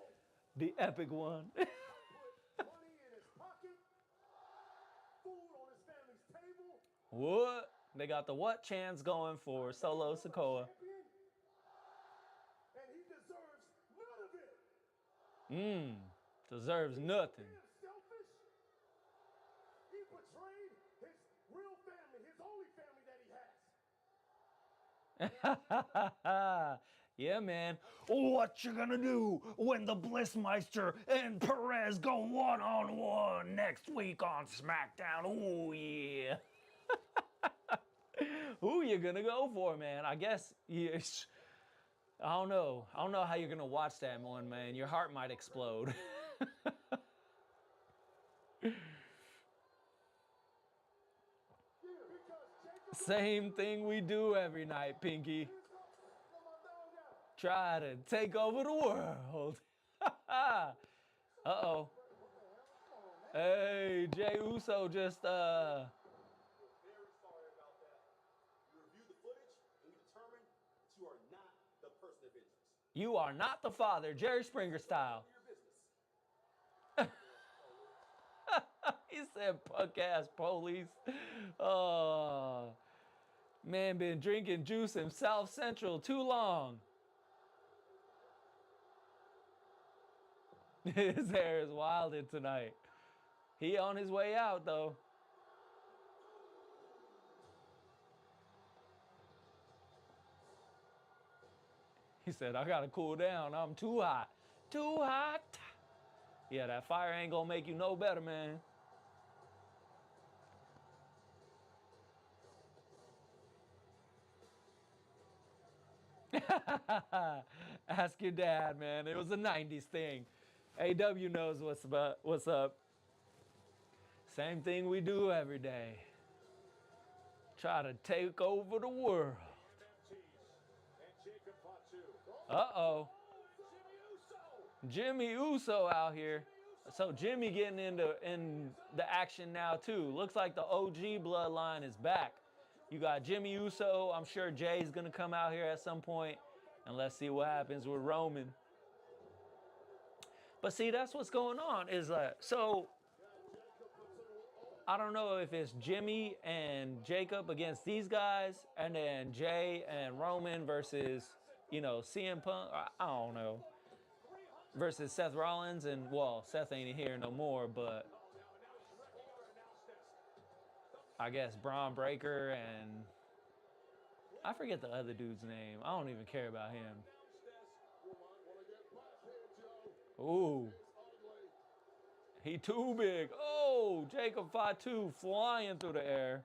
the Epic one.
Money in his pocket, food on his family's table.
What? They got the what chance going for Solo Sikoa.
Champion, and he deserves none of it.
Deserves nothing.
Damn selfish. He betrayed his real family, his only family that he has.
Yeah, man. What you gonna do when the Blissmeister and Perez go one-on-one next week on SmackDown? Oh, yeah. Who you gonna go for, man? I guess I don't know. I don't know how you're gonna watch that one, man. Your heart might explode. Same thing we do every night, Pinky. Try to take over the world. Uh-oh. Hey, Jey Uso just
Very sorry about that. You reviewed the footage and you determined that you are not the person of interest.
You are not the father, Jerry Springer style.
Your business.
He said punk ass police. Oh, man, been drinking juice in South Central too long. His hair is wilded tonight. He on his way out though. He said, I gotta cool down. I'm too hot. Too hot. Yeah, that fire ain't gonna make you no better, man. Ask your dad, man. It was a 90s thing. AW knows what's up. Same thing we do every day. Try to take over the world.
And Jacob Fatu.
Uh-oh.
Jimmy Uso.
Jimmy Uso out here. So Jimmy getting in the action now too. Looks like the OG bloodline is back. You got Jimmy Uso. I'm sure Jay's gonna come out here at some point, and let's see what happens with Roman. But see, that's what's going on. Is so I don't know if it's Jimmy and Jacob against these guys, and then Jay and Roman versus CM Punk. I don't know. Versus Seth Rollins, and well, Seth ain't here no more, but I guess Braun Breaker and I forget the other dude's name. I don't even care about him. Ooh. He too big. Oh, Jacob Fatu flying through the air.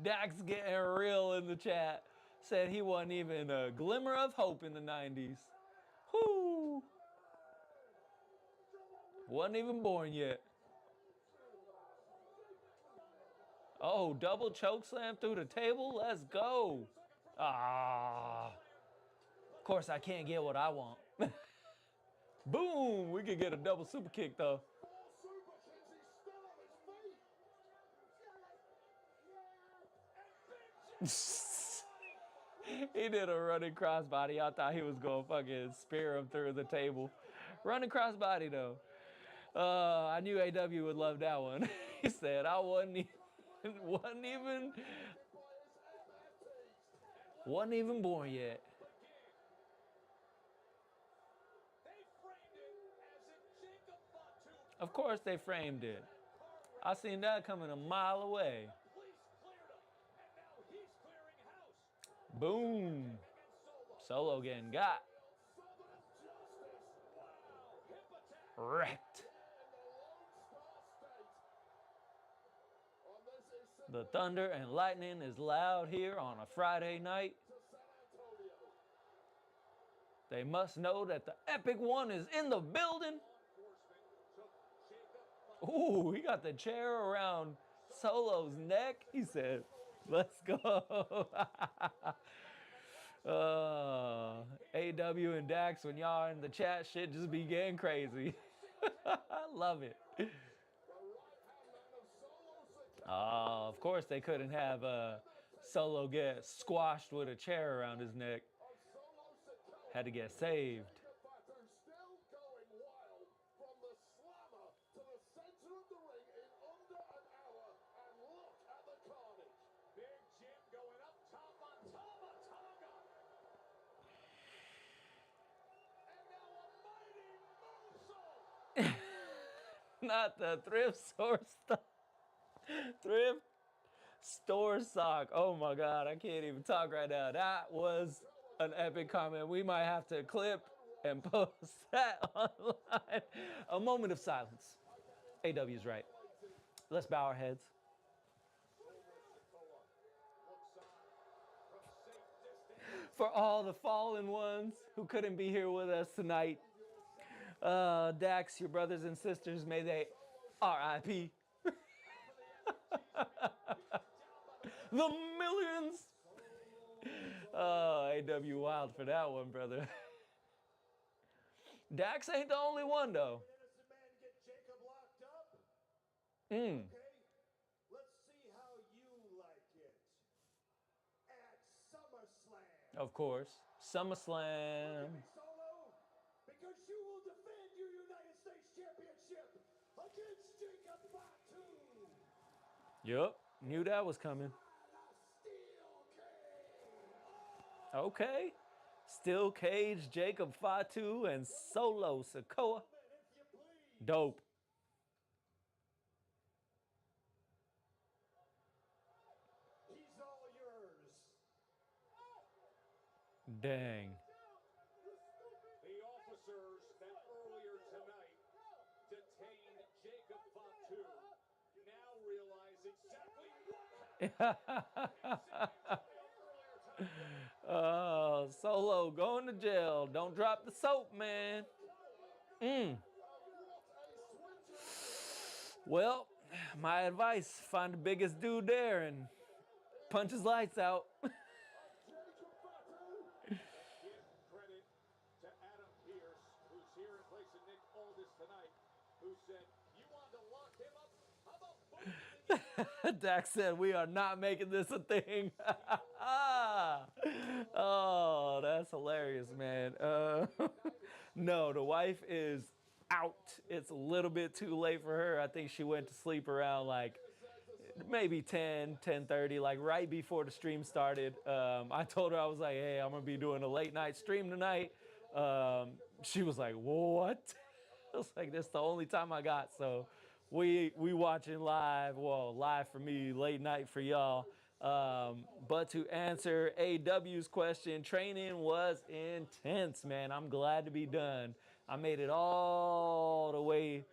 Dax getting real in the chat. Said he wasn't even a glimmer of hope in the 90s. Whoo! Wasn't even born yet. Oh, double choke slam through the table? Let's go. Ah. Of course, I can't get what I want. Boom! We could get a double super kick, though. He did a running crossbody. I thought he was going to fucking spear him through the table. Running crossbody, though. I knew AW would love that one. He said, I wasn't even born yet. Of course they framed it. I seen that coming a mile away. Boom. Solo getting got. Wrecked. The thunder and lightning is loud here on a Friday night. They must know that the Epic One is in the building. Ooh, he got the chair around Solo's neck. He said, let's go. AW and Dax, when y'all are in the chat, shit just be getting crazy. I love it. Of course they couldn't have Solo get squashed with a chair around his neck. Had to get saved.
Still going wild from the slammer to the center of the ring in under an hour, and look at the carnage. Big Jim going up top on Tama Tonga. And now a mighty moonsault.
Not the thrift store sock. Oh my God, I can't even talk right now. That was an epic comment. We might have to clip and post that online. A moment of silence. AW's right. Let's bow our heads. For all the fallen ones who couldn't be here with us tonight, Dax, your brothers and sisters, may they RIP. The millions. Oh, AW wild for that one, brother. Dax ain't the only one, though.
Innocent man get Jacob locked up?
Mm.
Okay, let's see how you like it. At SummerSlam.
Of course. SummerSlam.
Solo, because you will defend your United States Championship against Jacob Fatu.
Yup. Knew that was coming.
Steel Cage.
Okay. Steel Cage, Jacob Fatu, and Solo Sikoa.
If you please.
Dope.
He's all yours.
Dang.
The officers that earlier tonight detained Jacob Fatu now realize exactly what happened.
Oh, Solo going to jail. Don't drop the soap, man. Well, my advice, find the biggest dude there and punch his lights out.
Give credit to Adam Pearce, who's here in place of Nick Aldis tonight, who said, you wanted to lock him up? How about both?
Dax said, we are not making this a thing. Oh, that's hilarious, man. No, the wife is out. It's a little bit too late for her. I think she went to sleep around like maybe 10:30, like right before the stream started. I told her, I was like, hey, I'm going to be doing a late night stream tonight. She was like, what? I was like, that's the only time I got. So we watching live. Well, live for me, late night for y'all. But to answer AW's question, training was intense, man. I'm glad to be done. I made it all the way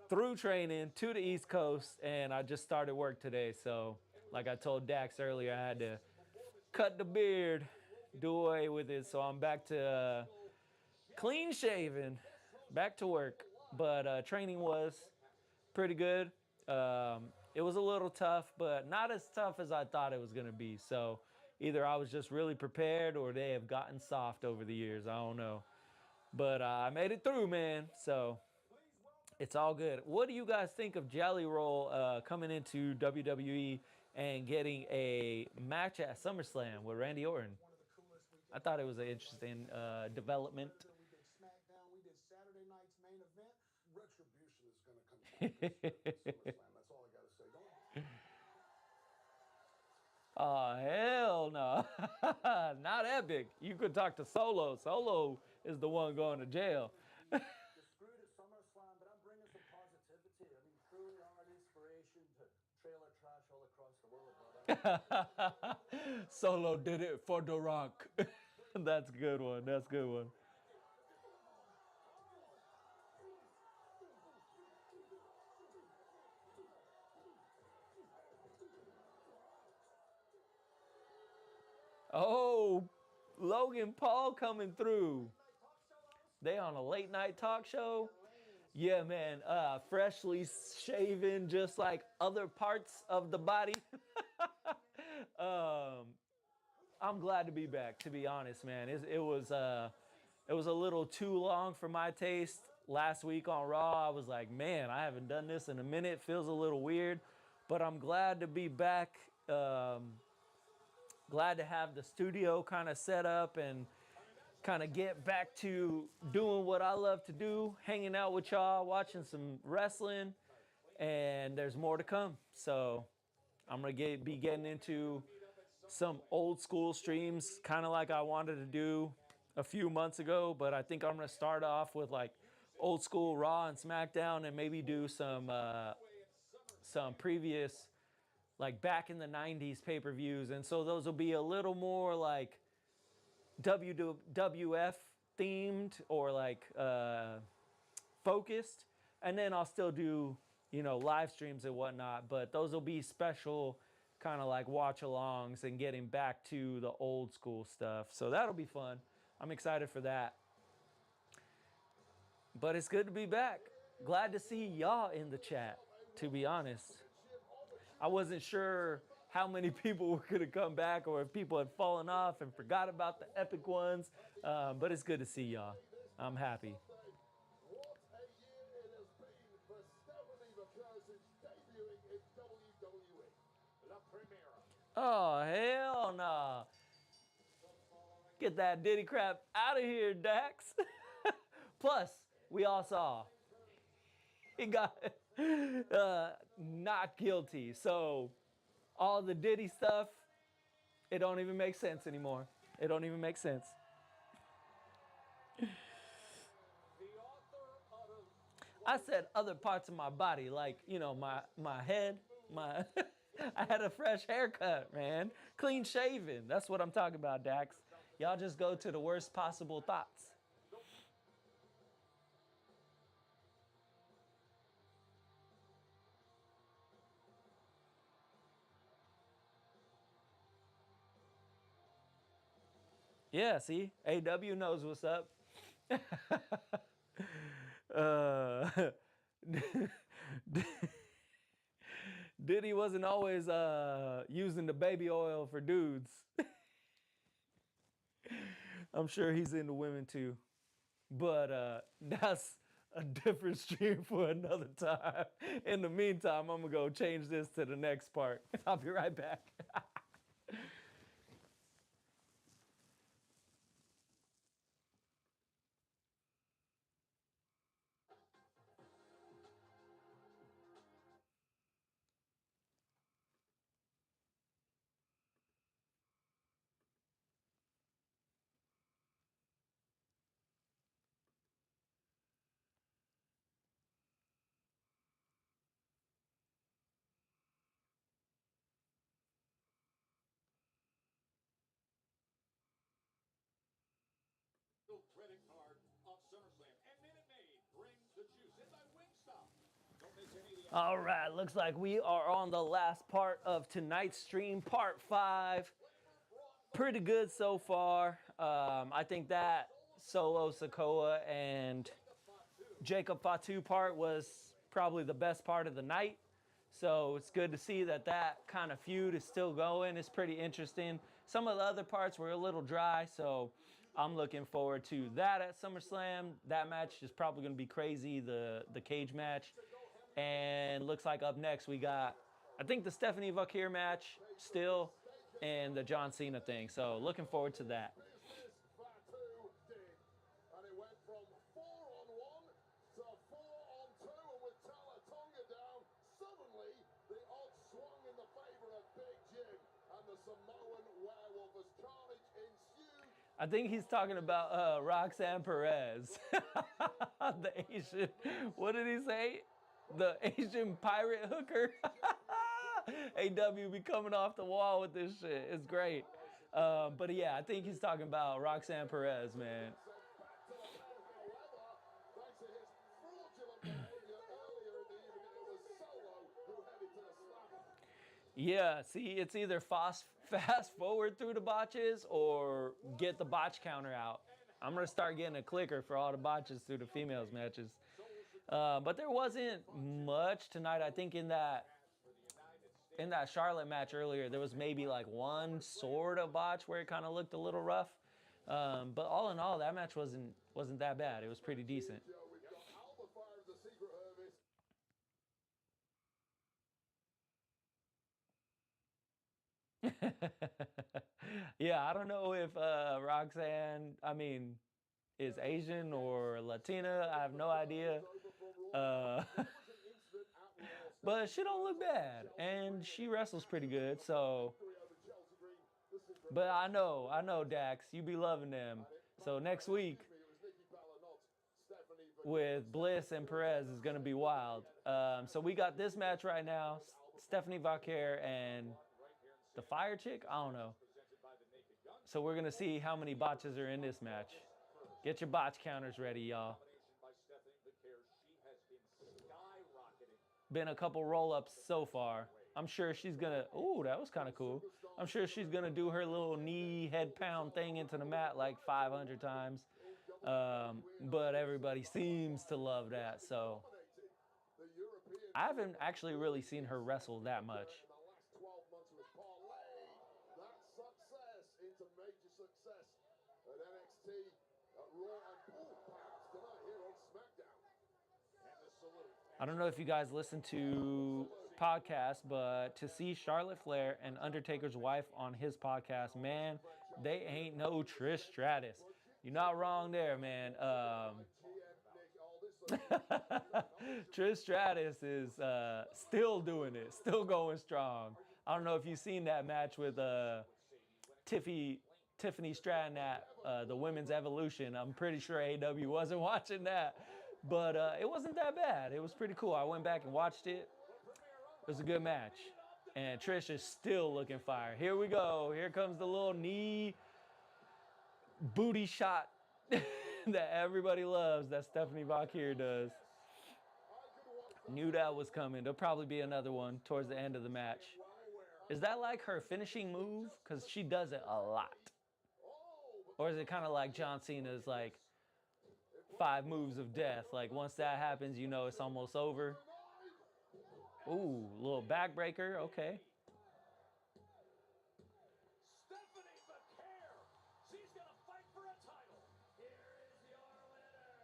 through training to the East Coast, and I just started work today. So, like I told Dax earlier, I had to cut the beard, do away with it. So I'm back to clean shaven, back to work. But training was pretty good. It was a little tough, but not as tough as I thought it was going to be. So either I was just really prepared or they have gotten soft over the years. I don't know. But I made it through, man. So it's all good. What do you guys think of Jelly Roll coming into WWE and getting a match at SummerSlam with Randy Orton?
One of the coolest
I thought it was an interesting development.
We did SmackDown. We did Saturday night's main event. Retribution is going to come back this year at SummerSlam. That's all I got to say. Don't.
Oh, hell no. Not Epic. You could talk to Solo. Solo is the one going to jail.
You're screwed at SummerSlam, but I'm bringing some positivity. I mean, truly are an inspiration to trailer trash all across the world, brother.
Solo did it for The Rock. That's a good one. That's a good one. Oh, Logan Paul coming through. They on a late night talk show. Yeah, man. Freshly shaven, just like other parts of the body. I'm glad to be back. To be honest, man, it was a little too long for my taste. Last week on Raw, I was like, man, I haven't done this in a minute. Feels a little weird, but I'm glad to be back. Glad to have the studio kind of set up and kind of get back to doing what I love to do, hanging out with y'all, watching some wrestling, and there's more to come. So I'm gonna be getting into some old school streams, kind of like I wanted to do a few months ago, but I think I'm gonna start off with like old school Raw and SmackDown, and maybe do some previous, like back in the 90s pay-per-views. And so those will be a little more like WWF themed or like focused. And then I'll still do, live streams and whatnot, but those will be special kind of like watch alongs and getting back to the old school stuff. So that'll be fun. I'm excited for that. But it's good to be back. Glad to see y'all in the chat, to be honest. I wasn't sure how many people were going to come back or if people had fallen off and forgot about the epic ones. But it's good to see y'all. I'm happy.
What a year it has been for Stephanie McCurry's debuting in WWE. La Primera.
Oh, hell nah. Get that Diddy crap out of here, Dax. Plus, we all saw he got not guilty. So all the Diddy stuff, it don't even make sense anymore. It don't even make sense. I said other parts of my body, like, my head, my I had a fresh haircut, man. Clean shaven. That's what I'm talking about, Dax. Y'all just go to the worst possible thoughts. Yeah, see? AW knows what's up. Diddy wasn't always using the baby oil for dudes. I'm sure he's into women too. But that's a different stream for another time. In the meantime, I'm going to go change this to the next part. I'll be right back.
Credit card of SummerSlam. And Minute Maid brings the juice in by Wingstop. Don't miss any of the
All right, looks like we are on the last part of tonight's stream, part 5. Pretty good so far. I think that Solo Sikoa and Jacob Fatu part was probably the best part of the night. So it's good to see that kind of feud is still going. It's pretty interesting. Some of the other parts were a little dry, so I'm looking forward to that at SummerSlam. That match is probably going to be crazy, the cage match. And looks like up next we got, I think, the Stephanie Vakir match still and the John Cena thing. So looking forward to that.
Samoan werewolf as carnage ensued.
I think he's talking about Roxanne Perez, the Asian. What did he say? The Asian pirate hooker. AW be coming off the wall with this shit. It's great. But yeah, I think he's talking about Roxanne Perez, man.
Sent back to the mat, however, thanks to his fraudulent behavior earlier in the evening, it was Solo who headed to the slammer.
Yeah, see, it's either fast forward through the botches or get the botch counter out. I'm gonna start getting a clicker for all the botches through the females matches. But there wasn't much tonight. I think in that Charlotte match earlier, there was maybe like one sort of botch where it kind of looked a little rough. But all in all, that match wasn't that bad. It was pretty decent.
Joe, we've got Alba Fire as the secret Hermes.
Yeah, I don't know if Roxanne, is Asian or Latina. I have no idea. But she don't look bad, and she wrestles pretty good. So, but I know, Dax, you be loving them. So next week with Bliss and Perez is gonna be wild. So we got this match right now: Stephanie Vaquer and the Fire Chick. I don't know. So we're gonna see how many botches are in this match. Get your botch counters ready, y'all. Been a couple roll-ups so far. I'm sure she's gonna, ooh, that was kind of cool. I'm sure she's gonna do her little knee head pound thing into the mat like 500 times. But everybody seems to love that, so. I haven't actually really seen her wrestle that much.
In the last 12 months was parlayed that success into major success at NXT, at Raw, and perhaps tonight here on SmackDown. And the salute.
I don't know if you guys listen to podcasts, but to see Charlotte Flair and Undertaker's wife on his podcast, man, they ain't no Trish Stratus. You're not wrong there, man. Trish Stratus is still doing it, still going strong. I don't know if you've seen that match with Tiffany Stratton at the Women's Evolution. I'm pretty sure AW wasn't watching that. But it wasn't that bad. It was pretty cool. I went back and watched it. It was a good match. And Trish is still looking fire. Here we go. Here comes the little knee booty shot that everybody loves that Stephanie Vaquer does. Knew that was coming. There'll probably be another one towards the end of the match. Is that like her finishing move? Because she does it a lot. Or is it kind of like John Cena's like 5 moves of death? Like once that happens, you know it's almost over. Ooh, little backbreaker. Okay.
Stephanie Vaquer. She's going to fight for a title. Here is your winner,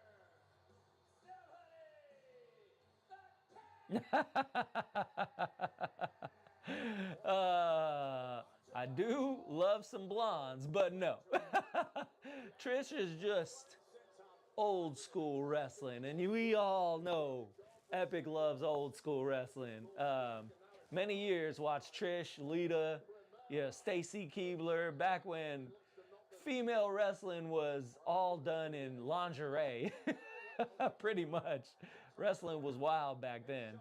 I do love some blondes, but no. Trish is just old school wrestling, and we all know Epic loves old school wrestling. Many years watched Trish, Lita, Stacy Keibler, back when female wrestling was all done in lingerie. Pretty much. Wrestling was wild back then.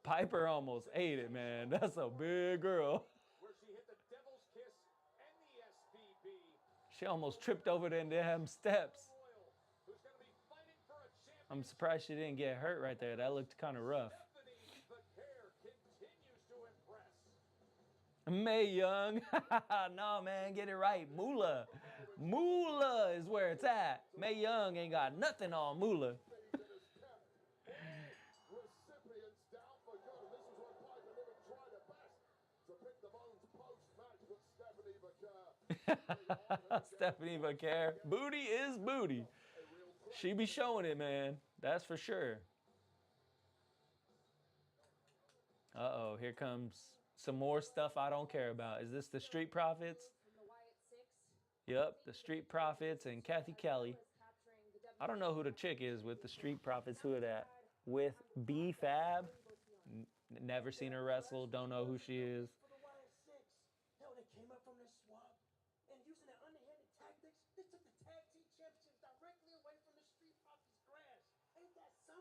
Piper almost ate it, man. That's a big girl.
where she hit the Devil's Kiss and the SBB.
She almost tripped over them damn steps.
Royal, who's going to be fighting for a championship.
I'm surprised she didn't get hurt right there. That looked kind of rough.
Stephanie Vaquer continues to impress.
Mae Young. No, man, get it right. Moolah. Moolah is where it's at. Mae Young ain't got nothing on Moolah.
Recipients down for good, and this is when Piper didn't try their best to pick the bones post-match, but Stephanie Vaquer.
Stephanie Vaquer. Booty is booty. She be showing it, man. That's for sure. Uh-oh, here comes some more stuff I don't care about. Is this the Street Profits? Yep, the Street Profits and Kathy Kelly. I don't know who the chick is with the Street Profits. Who are that? With B-Fab. Never seen her wrestle. Don't know who she is.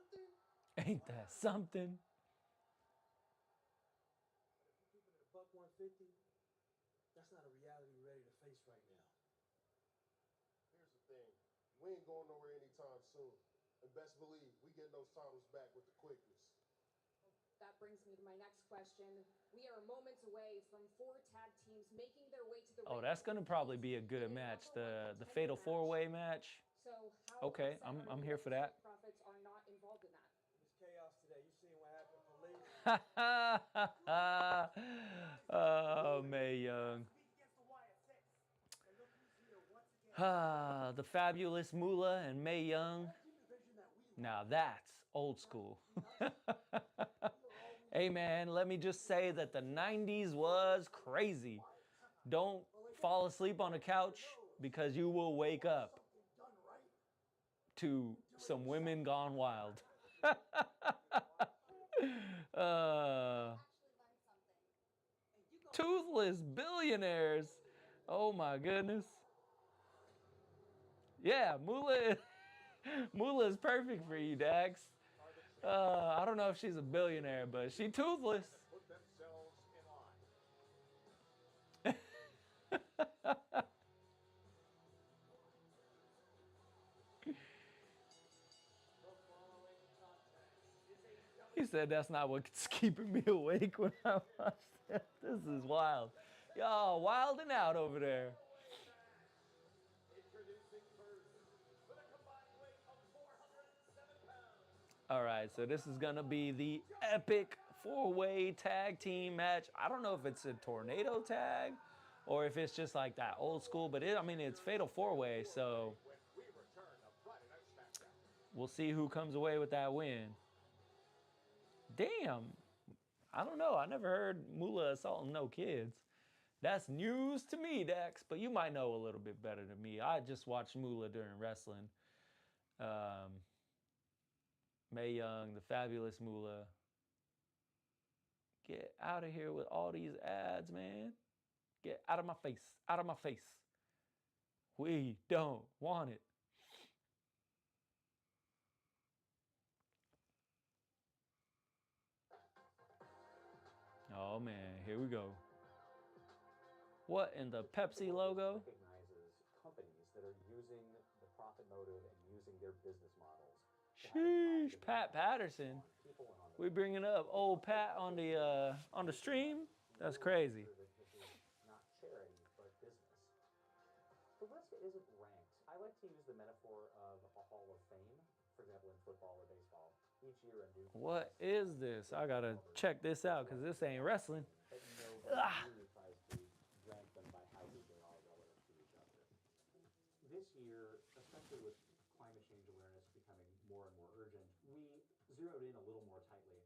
something?
Ain't that something?
Keep it at a buck 150. That's not a reality we're ready to face right now.
Here's the thing. We ain't going nowhere anytime soon. And best believe we getting those titles back with the quickness.
That brings me to my next question. We are moments away from 4 tag teams making their way to the
Oh,
ring
that's
to
gonna
compete
probably be a
in
good
a
match.
number one
The
contender
Fatal
match.
4-Way match.
So how
Okay,
upset are
I'm
you
here
that
for
the
that.
Street Profits are not involved in that?
There's chaos today. You seen what happened to Police?
Oh, Mae Young. The fabulous Moolah and Mae Young. Now that's old school. Hey man, let me just say that the 90s was crazy. Don't fall asleep on the couch because you will wake up to some women gone wild. Toothless billionaires. Oh my goodness. Yeah, Moolah is perfect for you, Dax. I don't know if she's a billionaire, but she toothless.
Put themselves in line.
He said that's not what's keeping me awake when I watch this. This is wild. Y'all wilding out over there.
Introducing first, with a combined weight of 407 pounds.
All right, so this is gonna be the epic 4-way tag team match. I don't know if it's a tornado tag or if it's just like that old school, but I mean, it's Fatal 4-way, so
When we return to Friday Night SmackDown.
we'll see who comes away with that win. Damn, I don't know. I never heard Moolah assaulting no kids. That's news to me, Dax, but you might know a little bit better than me. I just watched Moolah during wrestling. Mae Young, the fabulous Moolah. Get out of here with all these ads, man. Get out of my face. Out of my face. We don't want it. Oh man, here we go. What in the Pepsi logo?
Recognizes companies that are using the profit motive and using their business models. to have a
Sheesh,
positive
Pat
impact
Patterson.
on people and on the
We bringing up old Pat on the stream. That's crazy.
that this is not charity but business. The list isn't ranked. I like to use the metaphor of a Hall of Fame, for example, in football or baseball. Each year a new
What is this? I gotta check this out because this ain't wrestling.
that nobody really tries to rank them by how good they are relative to each other. This year, especially with climate change awareness becoming more and more urgent, we zeroed in a little more tightly.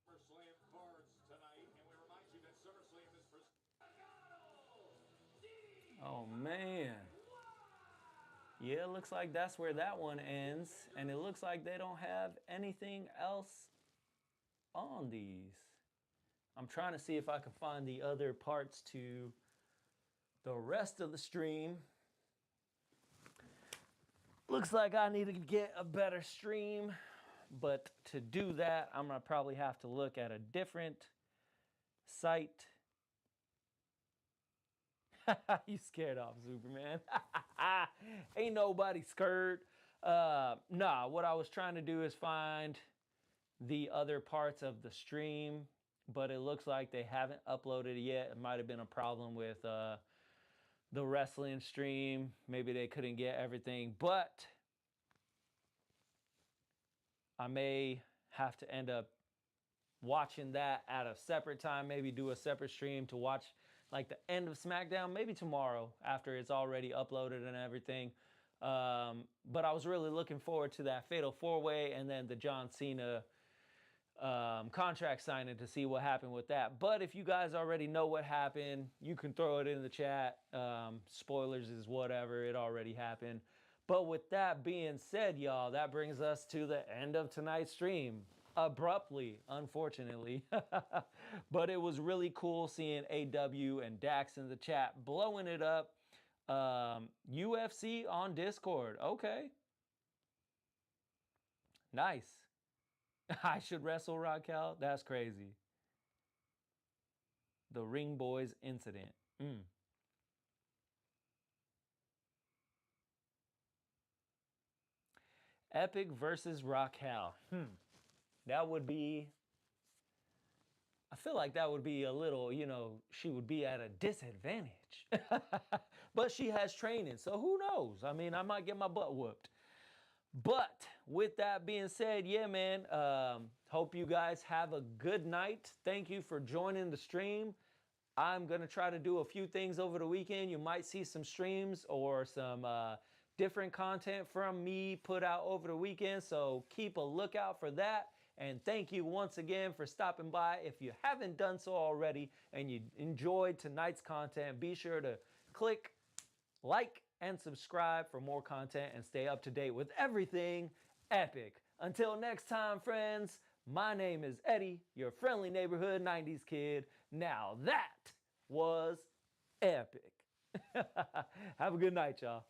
SummerSlam cards tonight, and we remind you that SummerSlam is for.
Oh man. Yeah, it looks like that's where that one ends. And it looks like they don't have anything else on these. I'm trying to see if I can find the other parts to the rest of the stream. Looks like I need to get a better stream. But to do that, I'm gonna probably have to look at a different site. You scared off Superman. Ain't nobody scared. Nah, what I was trying to do is find the other parts of the stream, but it looks like they haven't uploaded it yet. It might have been a problem with the wrestling stream. Maybe they couldn't get everything, but I may have to end up watching that at a separate time, maybe do a separate stream to watch like the end of SmackDown, maybe tomorrow after it's already uploaded and everything. But I was really looking forward to that Fatal 4-Way and then the John Cena contract signing to see what happened with that. But if you guys already know what happened, you can throw it in the chat. Spoilers is whatever, it already happened. But with that being said, y'all, that brings us to the end of tonight's stream. Abruptly, unfortunately. But it was really cool seeing AW and Dax in the chat blowing it up. UFC on Discord. Okay. Nice. I should wrestle Raquel? That's crazy. The Ring Boys incident. Epic versus Raquel. That would be... I feel like that would be a little, she would be at a disadvantage. But she has training, so who knows? I mean, I might get my butt whooped. But with that being said, yeah, man, hope you guys have a good night. Thank you for joining the stream. I'm going to try to do a few things over the weekend. You might see some streams or some different content from me put out over the weekend, so keep a lookout for that. And thank you once again for stopping by. If you haven't done so already and you enjoyed tonight's content, be sure to click like and subscribe for more content and stay up to date with everything epic. Until next time, friends, my name is Eddie, your friendly neighborhood 90s kid. Now that was epic. Have a good night, y'all.